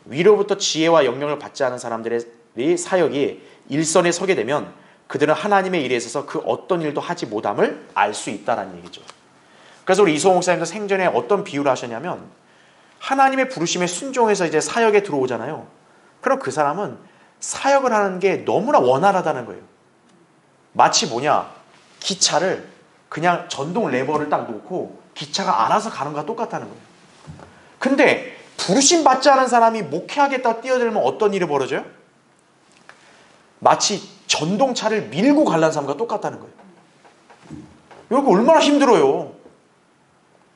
위로부터 지혜와 영향을 받지 않은 사람들의 사역이 일선에 서게 되면 그들은 하나님의 일에 있어서 그 어떤 일도 하지 못함을 알 수 있다는 얘기죠. 그래서 우리 이소호 목사님도 생전에 어떤 비유를 하셨냐면 하나님의 부르심에 순종해서 이제 사역에 들어오잖아요. 그럼 그 사람은 사역을 하는 게 너무나 원활하다는 거예요. 마치 뭐냐? 기차를 그냥 전동 레버를 딱 놓고 기차가 알아서 가는 거와 똑같다는 거예요. 근데 부르심 받지 않은 사람이 목회하겠다 뛰어들면 어떤 일이 벌어져요? 마치 전동차를 밀고 가려는 사람과 똑같다는 거예요. 이거 얼마나 힘들어요.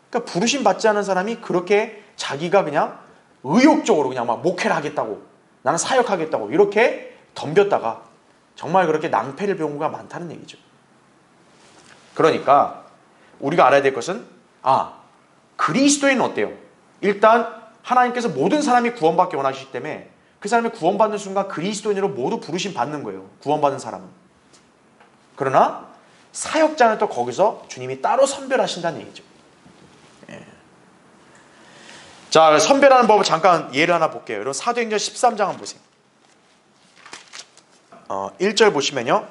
그러니까 부르심 받지 않은 사람이 그렇게 자기가 그냥 의욕적으로 그냥 막 목회를 하겠다고 나는 사역하겠다고 이렇게 덤볐다가 정말 그렇게 낭패를 배운 경우가 많다는 얘기죠. 그러니까 우리가 알아야 될 것은 그리스도인은 어때요? 일단 하나님께서 모든 사람이 구원받기 원하시기 때문에 그 사람이 구원받는 순간 그리스도인으로 모두 부르심 받는 거예요. 구원받은 사람은. 그러나 사역자는 또 거기서 주님이 따로 선별하신다는 얘기죠. 자, 선별하는 법을 잠깐 예를 하나 볼게요. 여러분 사도행전 13장 한번 보세요. 1절 보시면요.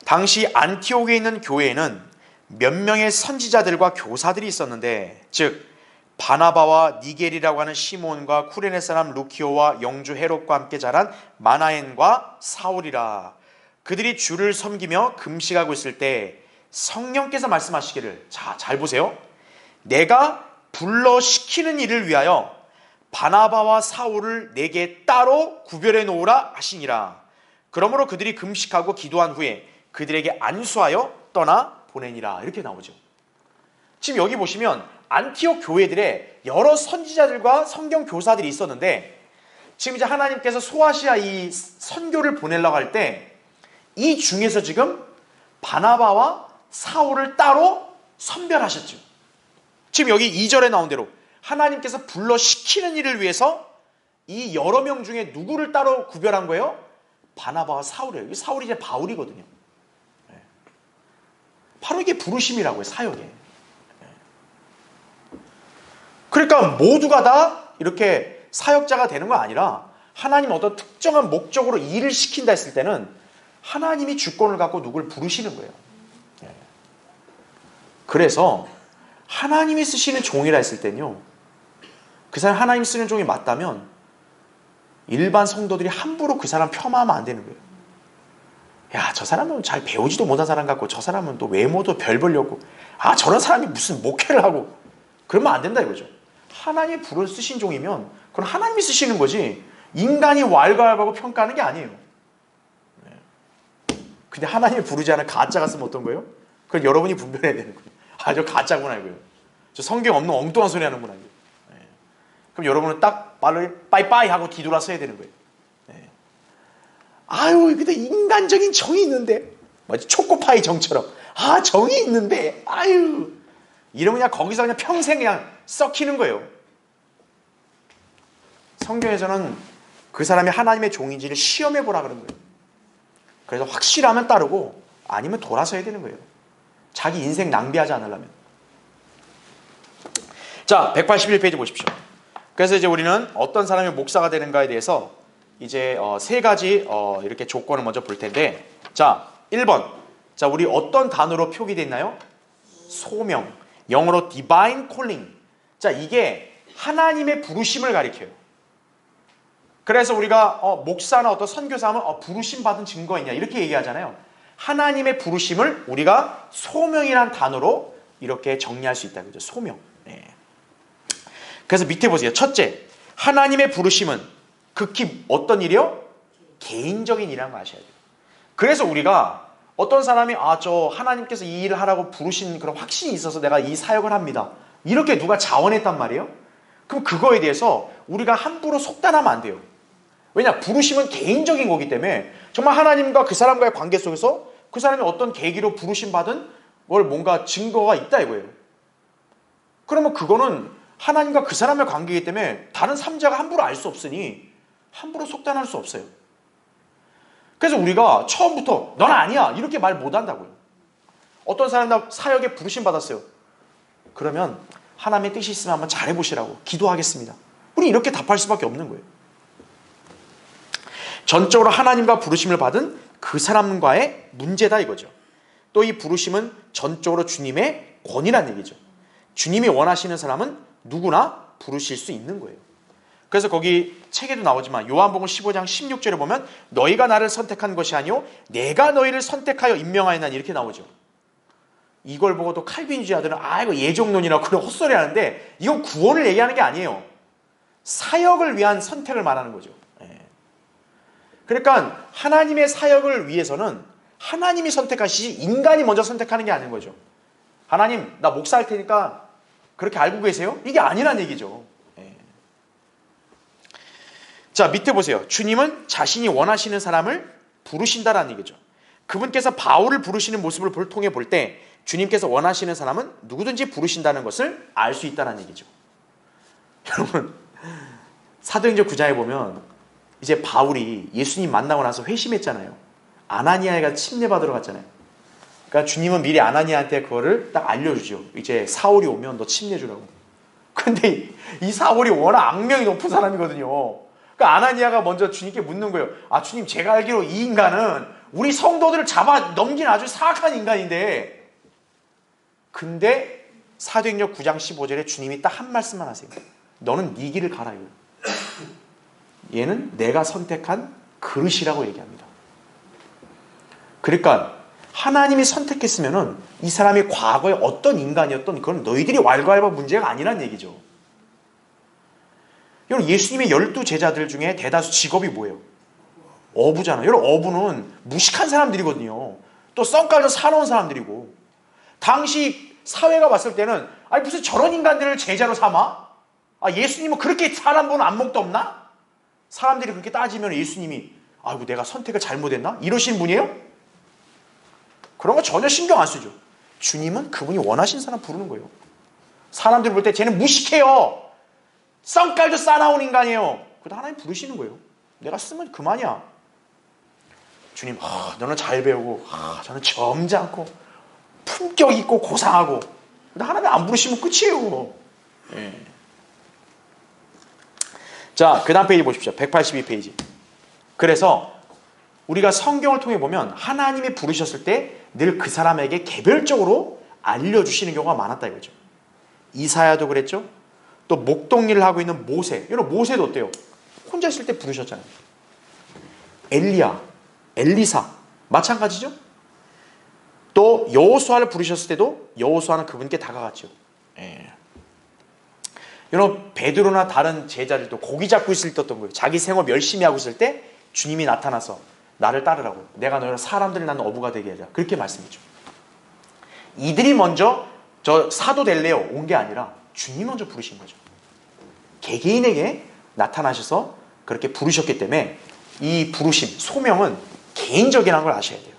당시 안티옥에 있는 교회에는 몇 명의 선지자들과 교사들이 있었는데 즉 바나바와 니겔이라고 하는 시몬과 쿠레네 사람 루키오와 영주 헤롯과 함께 자란 마나엔과 사울이라. 그들이 주를 섬기며 금식하고 있을 때 성령께서 말씀하시기를 잘 보세요. 내가 불러시키는 일을 위하여 바나바와 사울을 내게 따로 구별해 놓으라 하시니라. 그러므로 그들이 금식하고 기도한 후에 그들에게 안수하여 떠나 보내니라. 이렇게 나오죠. 지금 여기 보시면 안티옥 교회들의 여러 선지자들과 성경 교사들이 있었는데 지금 이제 하나님께서 소아시아 이 선교를 보내려고 할 때 이 중에서 지금 바나바와 사울을 따로 선별하셨죠. 지금 여기 2절에 나온 대로 하나님께서 불러시키는 일을 위해서 이 여러 명 중에 누구를 따로 구별한 거예요? 바나바와 사울이에요. 사울이 이제 바울이거든요. 바로 이게 부르심이라고요. 사역에. 그러니까 모두가 다 이렇게 사역자가 되는 건 아니라 하나님 어떤 특정한 목적으로 일을 시킨다 했을 때는 하나님이 주권을 갖고 누구를 부르시는 거예요. 그래서 하나님이 쓰시는 종이라 했을 때는요. 그 사람 하나님 쓰는 종이 맞다면 일반 성도들이 함부로 그 사람 폄하하면 안 되는 거예요. 야, 저 사람은 잘 배우지도 못한 사람 같고 저 사람은 또 외모도 별 볼렸고 저런 사람이 무슨 목회를 하고 그러면 안 된다 이거죠. 하나님이 불을 쓰신 종이면 그건 하나님이 쓰시는 거지 인간이 왈가왈부하고 평가하는 게 아니에요. 근데 하나님이 부르지 않은 가짜가 쓰면 어떤 거예요? 그건 여러분이 분별해야 되는 거예요. 저 가짜구나 이거예요. 저 성경 없는 엉뚱한 소리 하는구나 이거. 그럼 여러분은 딱 말을 빠이빠이 하고 뒤돌아서야 되는 거예요. 아유, 근데 인간적인 정이 있는데, 뭐지, 초코파이 정처럼. 정이 있는데, 아유. 이러면 그냥 거기서 그냥 평생 그냥 썩히는 거예요. 성경에서는 그 사람이 하나님의 종인지를 시험해 보라 그런 거예요. 그래서 확실하면 따르고, 아니면 돌아서야 되는 거예요. 자기 인생 낭비하지 않으려면. 자, 181페이지 보십시오. 그래서 이제 우리는 어떤 사람이 목사가 되는가에 대해서 이제 세 가지 이렇게 조건을 먼저 볼 텐데, 자, 1번. 자, 우리 어떤 단어로 표기되어 있나요? 소명. 영어로 divine calling. 자, 이게 하나님의 부르심을 가리켜요. 그래서 우리가 목사나 어떤 선교사 하면 부르심 받은 증거 있냐 이렇게 얘기하잖아요. 하나님의 부르심을 우리가 소명이란 단어로 이렇게 정리할 수 있다. 그죠? 소명. 네. 그래서 밑에 보세요. 첫째, 하나님의 부르심은 극히 어떤 일이요? 개인적인 일이라는 거 아셔야 돼요. 그래서 우리가 어떤 사람이 저 하나님께서 이 일을 하라고 부르신 그런 확신이 있어서 내가 이 사역을 합니다. 이렇게 누가 자원했단 말이에요? 그럼 그거에 대해서 우리가 함부로 속단하면 안 돼요. 왜냐? 부르심은 개인적인 거기 때문에 정말 하나님과 그 사람과의 관계 속에서 그 사람이 어떤 계기로 부르심 받은 걸 뭔가 증거가 있다 이거예요. 그러면 그거는 하나님과 그 사람의 관계이기 때문에 다른 삼자가 함부로 알 수 없으니 함부로 속단할 수 없어요. 그래서 우리가 처음부터 넌 아니야 이렇게 말 못한다고요. 어떤 사람 나 사역에 부르심 받았어요. 그러면 하나님의 뜻이 있으면 한번 잘해보시라고 기도하겠습니다. 우리 이렇게 답할 수밖에 없는 거예요. 전적으로 하나님과 부르심을 받은 그 사람과의 문제다 이거죠. 또 이 부르심은 전적으로 주님의 권위란 얘기죠. 주님이 원하시는 사람은 누구나 부르실 수 있는 거예요. 그래서 거기 책에도 나오지만 요한복음 15장 16절에 보면 너희가 나를 선택한 것이 아니요 내가 너희를 선택하여 임명하였나니 이렇게 나오죠. 이걸 보고 또 칼빈주의자들은 이거 예정론이라고 그런 헛소리 하는데 이건 구원을 얘기하는 게 아니에요. 사역을 위한 선택을 말하는 거죠. 그러니까 하나님의 사역을 위해서는 하나님이 선택하시지 인간이 먼저 선택하는 게 아닌 거죠. 하나님 나 목사할 테니까 그렇게 알고 계세요? 이게 아니란 얘기죠. 자, 밑에 보세요. 주님은 자신이 원하시는 사람을 부르신다라는 얘기죠. 그분께서 바울을 부르시는 모습을 통해 볼 때 주님께서 원하시는 사람은 누구든지 부르신다는 것을 알 수 있다는 얘기죠. 여러분, 사도행전 9장에 보면 이제 바울이 예수님 만나고 나서 회심했잖아요. 아나니아가 침례받으러 갔잖아요. 그러니까 주님은 미리 아나니아한테 그거를 딱 알려주죠. 이제 사울이 오면 너 침례주라고. 근데 이 사울이 워낙 악명이 높은 사람이거든요. 그러니까 아나니아가 먼저 주님께 묻는 거예요. 주님 제가 알기로 이 인간은 우리 성도들을 잡아 넘긴 아주 사악한 인간인데 근데 사도행전 9장 15절에 주님이 딱 한 말씀만 하세요. 너는 네 길을 가라. 얘는 내가 선택한 그릇이라고 얘기합니다. 그러니까 하나님이 선택했으면은 이 사람이 과거에 어떤 인간이었던 그건 너희들이 왈가왈부 문제가 아니란 얘기죠. 여러분 예수님의 12제자들 중에 대다수 직업이 뭐예요? 어부잖아요. 여러분 어부는 무식한 사람들이거든요. 또 썬깔도 사놓은 사람들이고 당시 사회가 봤을 때는 무슨 저런 인간들을 제자로 삼아? 예수님은 그렇게 사람 보는 안목도 없나? 사람들이 그렇게 따지면 예수님이 아이고 내가 선택을 잘못했나? 이러신 분이에요? 그런 거 전혀 신경 안 쓰죠. 주님은 그분이 원하신 사람 부르는 거예요. 사람들이 볼 때 쟤는 무식해요. 썬깔도 싸나온 인간이에요. 그래도 하나님 부르시는 거예요. 내가 쓰면 그만이야. 주님, 너는 잘 배우고, 저는 점잖고, 품격 있고 고상하고. 근데 하나님 안 부르시면 끝이에요. 예. 자, 그 다음 페이지 보십시오. 182페이지. 그래서 우리가 성경을 통해 보면 하나님이 부르셨을 때 늘 그 사람에게 개별적으로 알려주시는 경우가 많았다 이거죠. 이사야도 그랬죠. 또 목동일을 하고 있는 모세. 여러분 모세도 어때요? 혼자 있을 때 부르셨잖아요. 엘리야, 엘리사. 마찬가지죠. 또 여호수아를 부르셨을 때도 여호수아는 그분께 다가갔죠. 예. 여러분 베드로나 다른 제자들도 고기 잡고 있을 때 어떤 거예요? 자기 생업 열심히 하고 있을 때 주님이 나타나서 나를 따르라고, 내가 너희를 사람들을 낳는 어부가 되게 하자, 그렇게 말씀했죠. 이들이 먼저 저 사도 될래요 온 게 아니라 주님이 먼저 부르신 거죠. 개개인에게 나타나셔서 그렇게 부르셨기 때문에 이 부르심, 소명은 개인적이라는 걸 아셔야 돼요.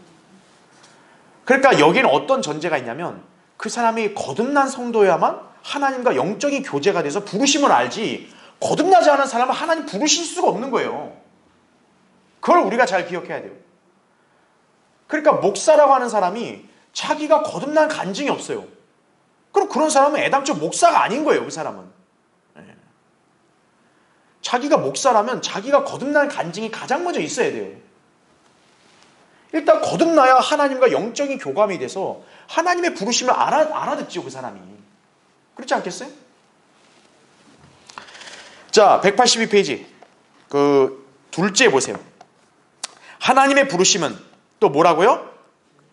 그러니까 여기는 어떤 전제가 있냐면 그 사람이 거듭난 성도여야만 하나님과 영적인 교제가 돼서 부르심을 알지, 거듭나지 않은 사람은 하나님 부르실 수가 없는 거예요. 그걸 우리가 잘 기억해야 돼요. 그러니까 목사라고 하는 사람이 자기가 거듭난 간증이 없어요. 그럼 그런 사람은 애당초 목사가 아닌 거예요. 그 사람은. 자기가 목사라면 자기가 거듭난 간증이 가장 먼저 있어야 돼요. 일단 거듭나야 하나님과 영적인 교감이 돼서 하나님의 부르심을 알아듣죠, 그 사람이. 그렇지 않겠어요? 자, 182페이지. 그 둘째 보세요. 하나님의 부르심은 또 뭐라고요?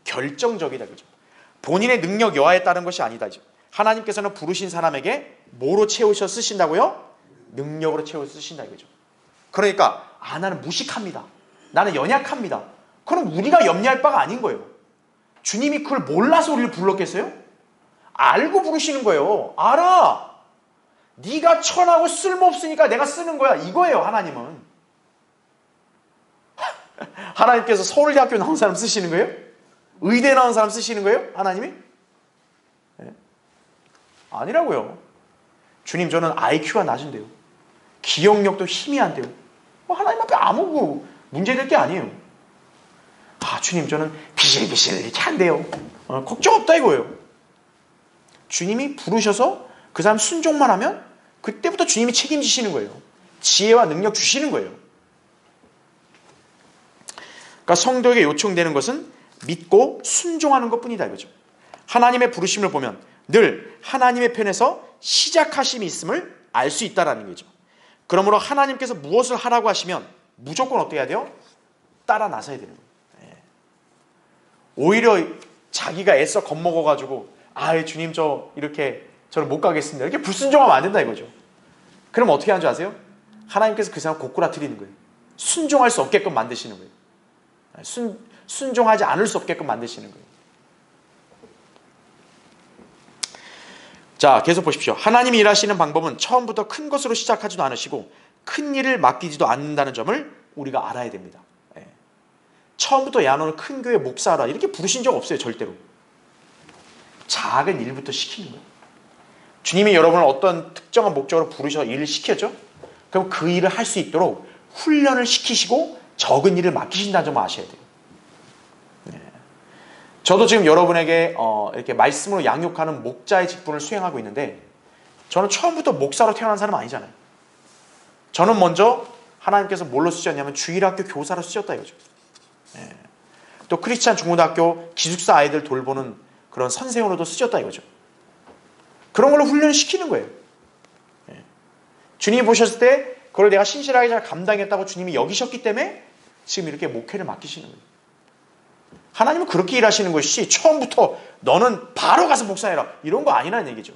결정적이다. 그죠? 본인의 능력 여하에 따른 것이 아니다. 하나님께서는 부르신 사람에게 뭐로 채우셔 쓰신다고요? 능력으로 채워 쓰신다 이거죠. 그러니까 나는 무식합니다. 나는 연약합니다. 그럼 우리가 염려할 바가 아닌 거예요. 주님이 그걸 몰라서 우리를 불렀겠어요? 알고 부르시는 거예요. 알아. 네가 천하고 쓸모없으니까 내가 쓰는 거야. 이거예요. 하나님은. 하나님께서 서울대학교 나온 사람 쓰시는 거예요? 의대 나온 사람 쓰시는 거예요? 하나님이? 네? 아니라고요. 주님 저는 IQ가 낮은데요. 기억력도 힘이 안 돼요. 하나님 앞에 아무 문제될 게 아니에요. 주님 저는 비실비실 이렇게 한대요. 걱정 없다 이거예요. 주님이 부르셔서 그 사람 순종만 하면 그때부터 주님이 책임지시는 거예요. 지혜와 능력 주시는 거예요. 그러니까 성도에게 요청되는 것은 믿고 순종하는 것뿐이다 이거죠. 하나님의 부르심을 보면 늘 하나님의 편에서 시작하심이 있음을 알 수 있다라는 거죠. 그러므로 하나님께서 무엇을 하라고 하시면 무조건 어떻게 해야 돼요? 따라 나서야 되는 거예요. 오히려 자기가 애써 겁먹어가지고 주님 저 이렇게 저는 못 가겠습니다, 이렇게 불순종하면 안 된다 이거죠. 그럼 어떻게 하는 줄 아세요? 하나님께서 그 사람 고꾸라뜨리는 거예요. 순종할 수 없게끔 만드시는 거예요. 순종하지 않을 수 없게끔 만드시는 거예요. 자, 계속 보십시오. 하나님이 일하시는 방법은 처음부터 큰 것으로 시작하지도 않으시고 큰 일을 맡기지도 않는다는 점을 우리가 알아야 됩니다. 처음부터 야 너는 큰 교회 목사라 이렇게 부르신 적 없어요. 절대로. 작은 일부터 시키는 거예요. 주님이 여러분을 어떤 특정한 목적으로 부르셔서 일을 시켰죠? 그럼 그 일을 할 수 있도록 훈련을 시키시고 적은 일을 맡기신다는 점을 아셔야 돼요. 저도 지금 여러분에게 이렇게 말씀으로 양육하는 목자의 직분을 수행하고 있는데 저는 처음부터 목사로 태어난 사람은 아니잖아요. 저는 먼저 하나님께서 뭘로 쓰셨냐면 주일학교 교사로 쓰셨다 이거죠. 또 크리스찬 중고등학교 기숙사 아이들 돌보는 그런 선생으로도 쓰셨다 이거죠. 그런 걸로 훈련시키는 거예요. 주님이 보셨을 때 그걸 내가 신실하게 잘 감당했다고 주님이 여기셨기 때문에 지금 이렇게 목회를 맡기시는 거예요. 하나님은 그렇게 일하시는 것이지 처음부터 너는 바로 가서 목사해라 이런 거 아니라는 얘기죠.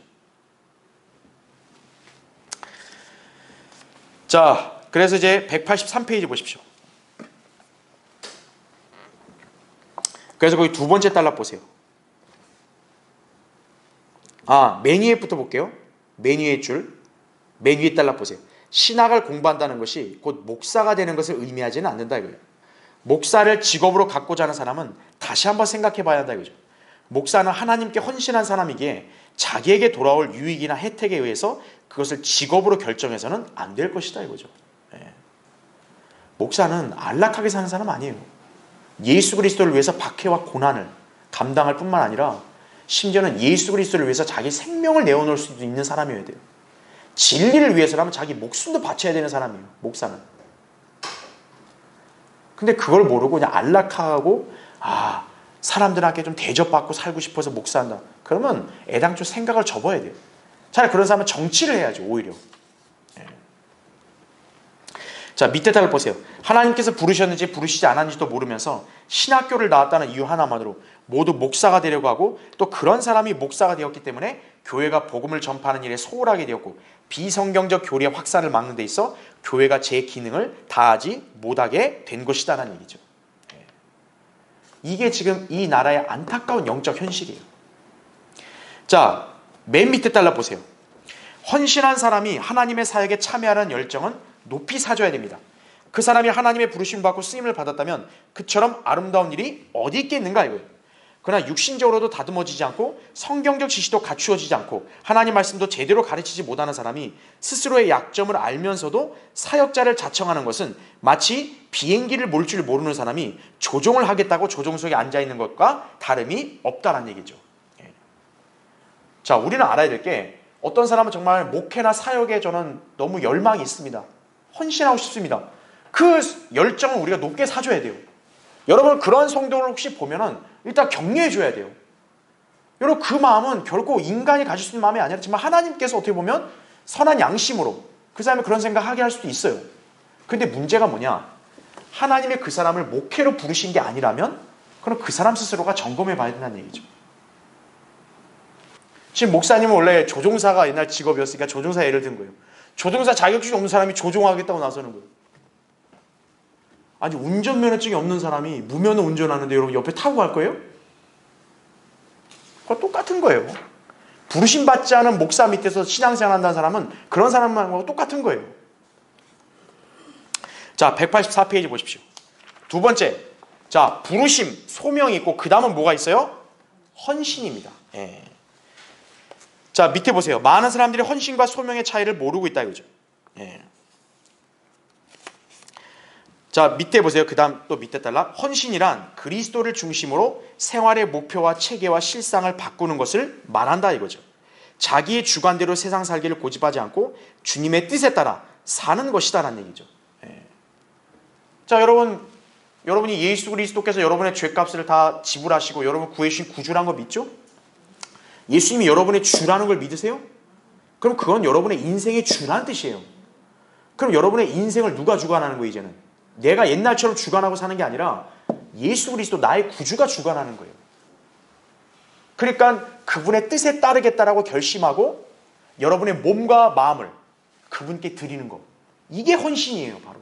자, 그래서 이제 183페이지 보십시오. 그래서 거기 두 번째 달락 보세요. 맨 위에부터 볼게요. 맨 위에 줄, 맨 위에 달락 보세요. 신학을 공부한다는 것이 곧 목사가 되는 것을 의미하지는 않는다 이거예요. 목사를 직업으로 갖고자 하는 사람은 다시 한번 생각해 봐야 한다 이거죠. 목사는 하나님께 헌신한 사람이기에 자기에게 돌아올 유익이나 혜택에 의해서 그것을 직업으로 결정해서는 안 될 것이다 이거죠. 목사는 안락하게 사는 사람 아니에요. 예수 그리스도를 위해서 박해와 고난을 감당할 뿐만 아니라 심지어는 예수 그리스도를 위해서 자기 생명을 내어놓을 수도 있는 사람이어야 돼요. 진리를 위해서라면 자기 목숨도 바쳐야 되는 사람이에요. 목사는. 근데 그걸 모르고 그냥 안락하고 사람들한테 좀 대접받고 살고 싶어서 목사한다. 그러면 애당초 생각을 접어야 돼요. 차라리 그런 사람은 정치를 해야죠. 오히려. 자, 밑에 답을 보세요. 하나님께서 부르셨는지 부르시지 않았는지도 모르면서 신학교를 나왔다는 이유 하나만으로 모두 목사가 되려고 하고, 또 그런 사람이 목사가 되었기 때문에 교회가 복음을 전파하는 일에 소홀하게 되었고, 비성경적 교리의 확산을 막는 데 있어 교회가 제 기능을 다하지 못하게 된 것이다라는 얘기죠. 이게 지금 이 나라의 안타까운 영적 현실이에요. 자, 맨 밑에 달라 보세요. 헌신한 사람이 하나님의 사역에 참여하는 열정은 높이 사줘야 됩니다. 그 사람이 하나님의 부르심을 받고 쓰임을 받았다면 그처럼 아름다운 일이 어디 있겠는가 이거예요. 그러나 육신적으로도 다듬어지지 않고 성경적 지식도 갖추어지지 않고 하나님 말씀도 제대로 가르치지 못하는 사람이 스스로의 약점을 알면서도 사역자를 자청하는 것은 마치 비행기를 몰 줄 모르는 사람이 조종을 하겠다고 조종석에 앉아있는 것과 다름이 없다는 얘기죠. 자, 우리는 알아야 될 게, 어떤 사람은 정말 목회나 사역에 저는 너무 열망이 있습니다. 헌신하고 싶습니다. 그 열정을 우리가 높게 사줘야 돼요. 여러분, 그런 성도를 혹시 보면은 일단 격려해 줘야 돼요. 여러분, 그 마음은 결코 인간이 가질 수 있는 마음이 아니지만 하나님께서 어떻게 보면 선한 양심으로 그 사람이 그런 생각하게 할 수도 있어요. 근데 문제가 뭐냐, 하나님의 그 사람을 목회로 부르신 게 아니라면 그럼 그 사람 스스로가 점검해 봐야 된다는 얘기죠. 지금 목사님은 원래 조종사가 옛날 직업이었으니까 조종사 예를 든 거예요. 조종사 자격증이 없는 사람이 조종하겠다고 나서는 거예요. 아니, 운전면허증이 없는 사람이 무면허 운전하는데 여러분 옆에 타고 갈 거예요? 그거 똑같은 거예요. 부르심 받지 않은 목사 밑에서 신앙생활 한다는 사람은 그런 사람하고 똑같은 거예요. 자, 184페이지 보십시오. 두 번째, 자, 부르심, 소명이 있고 그 다음은 뭐가 있어요? 헌신입니다. 예. 자, 밑에 보세요. 많은 사람들이 헌신과 소명의 차이를 모르고 있다 이거죠. 예. 자, 밑에 보세요. 그 다음 또 밑에 달라. 헌신이란 그리스도를 중심으로 생활의 목표와 체계와 실상을 바꾸는 것을 말한다 이거죠. 자기의 주관대로 세상 살기를 고집하지 않고 주님의 뜻에 따라 사는 것이다라는 얘기죠. 예. 자, 여러분이 예수 그리스도께서 여러분의 죄값을 다 지불하시고 여러분 구해주신 구주라는 거 믿죠? 예수님이 여러분의 주라는 걸 믿으세요? 그럼 그건 여러분의 인생의 주라는 뜻이에요. 그럼 여러분의 인생을 누가 주관하는 거예요? 이제는 내가 옛날처럼 주관하고 사는 게 아니라 예수 그리스도 나의 구주가 주관하는 거예요. 그러니까 그분의 뜻에 따르겠다라고 결심하고 여러분의 몸과 마음을 그분께 드리는 거, 이게 헌신이에요. 바로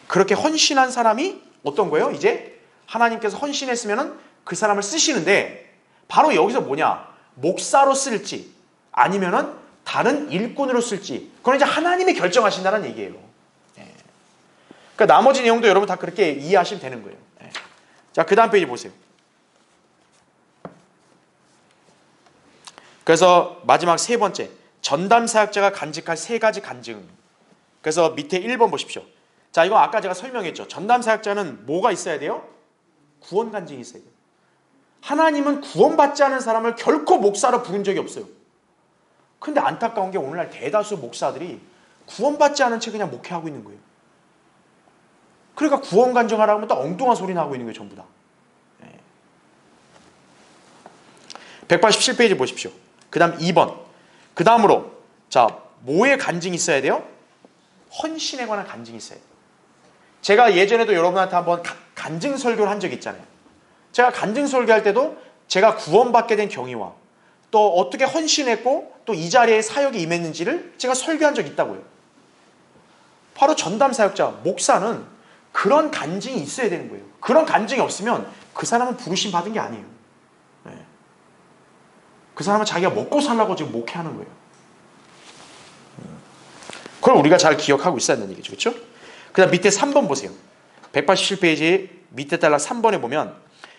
그렇게 헌신한 사람이 어떤 거예요? 이제 하나님께서 헌신했으면은 그 사람을 쓰시는데, 바로 여기서 뭐냐, 목사로 쓸지 아니면은 다른 일꾼으로 쓸지 그건 이제 하나님이 결정하신다는 얘기예요. 그러니까 나머지 내용도 여러분 다 그렇게 이해하시면 되는 거예요. 자, 그 다음 페이지 보세요. 그래서 마지막 세 번째, 전담 사역자가 간직할 세 가지 간증. 그래서 밑에 1번 보십시오. 자, 이거 아까 제가 설명했죠. 전담 사역자는 뭐가 있어야 돼요? 구원 간증이 있어야 돼요. 하나님은 구원받지 않은 사람을 결코 목사로 부른 적이 없어요. 근데 안타까운 게 오늘날 대다수 목사들이 구원받지 않은 채 그냥 목회하고 있는 거예요. 그러니까 구원 간증하라고 하면 또 엉뚱한 소리나 하고 있는 거예요. 전부 다. 187페이지 보십시오. 그 다음 2번. 그 다음으로, 자, 뭐에 간증이 있어야 돼요? 헌신에 관한 간증이 있어야 돼요. 제가 예전에도 여러분한테 한번 간증 설교를 한 적이 있잖아요. 제가 간증 설교할 때도 제가 구원받게 된 경위와 또 어떻게 헌신했고 또 이 자리에 사역에 임했는지를 제가 설교한 적이 있다고요. 바로 전담 사역자, 목사는 그런 간증이 있어야 되는 거예요. 그런 간증이 없으면 그 사람은 부르심 받은 게 아니에요. 그 사람은 자기가 먹고 살라고 지금 목회하는 거예요. 그걸 우리가 잘 기억하고 있어야 하는 얘기죠. 그렇죠? 그 다음 밑에 3번 보세요. 187페이지 밑에 달락 3번에 보면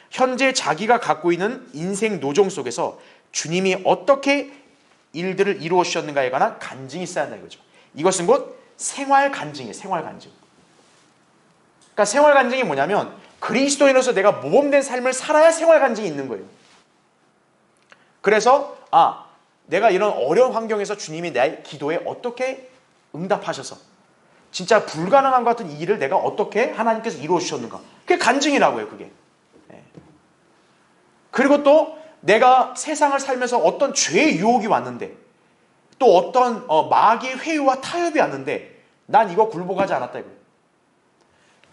현재 자기가 갖고 있는 인생 노정 속에서 주님이 어떻게 일들을 이루어 주셨는가에 관한 간증이 있어야 한다 이거죠. 이것은 곧 생활 간증이에요. 생활 간증. 그러니까 생활 간증이 뭐냐면 그리스도인으로서 내가 모범된 삶을 살아야 생활 간증이 있는 거예요. 그래서 내가 이런 어려운 환경에서 주님이 내 기도에 어떻게 응답하셔서 진짜 불가능한 것 같은 이 일을 내가 어떻게 하나님께서 이루어 주셨는가, 그게 간증이라고 해요. 그게. 그리고 또 내가 세상을 살면서 어떤 죄의 유혹이 왔는데 또 어떤 마귀의 회유와 타협이 왔는데 난 이거 굴복하지 않았다 이거예요.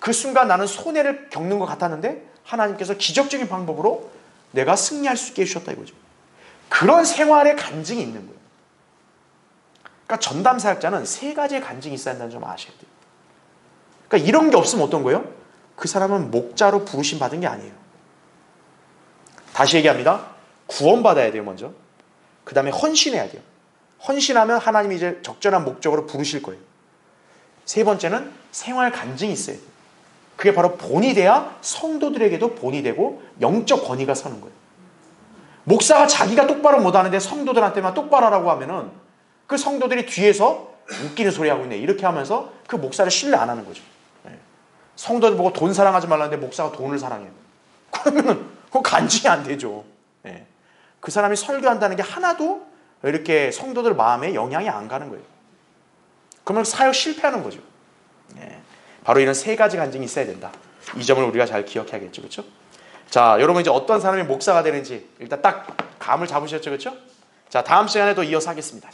그 순간 나는 손해를 겪는 것 같았는데 하나님께서 기적적인 방법으로 내가 승리할 수 있게 해주셨다 이거죠. 그런 생활의 간증이 있는 거예요. 그러니까 전담 사역자는 세 가지의 간증이 있어야 한다는 점 아셔야 돼요. 그러니까 이런 게 없으면 어떤 거예요? 그 사람은 목자로 부르심 받은 게 아니에요. 다시 얘기합니다. 구원받아야 돼요 먼저. 그 다음에 헌신해야 돼요. 헌신하면 하나님이 이제 적절한 목적으로 부르실 거예요. 세 번째는 생활 간증이 있어야 돼요. 그게 바로 본이 돼야 성도들에게도 본이 되고 영적 권위가 서는 거예요. 목사가 자기가 똑바로 못하는데 성도들한테만 똑바로 하라고 하면은 그 성도들이 뒤에서 웃기는 소리 하고 있네 이렇게 하면서 그 목사를 신뢰 안 하는 거죠. 성도들 보고 돈 사랑하지 말라는데 목사가 돈을 사랑해요. 그러면은 그거 간증이 안 되죠. 그 사람이 설교한다는 게 하나도 이렇게 성도들 마음에 영향이 안 가는 거예요. 그러면 사역 실패하는 거죠. 바로 이런 세 가지 간증이 있어야 된다. 이 점을 우리가 잘 기억해야겠죠. 그렇죠? 자, 여러분 이제 어떤 사람이 목사가 되는지 일단 딱 감을 잡으셨죠. 그렇죠? 자, 다음 시간에 또 이어서 하겠습니다.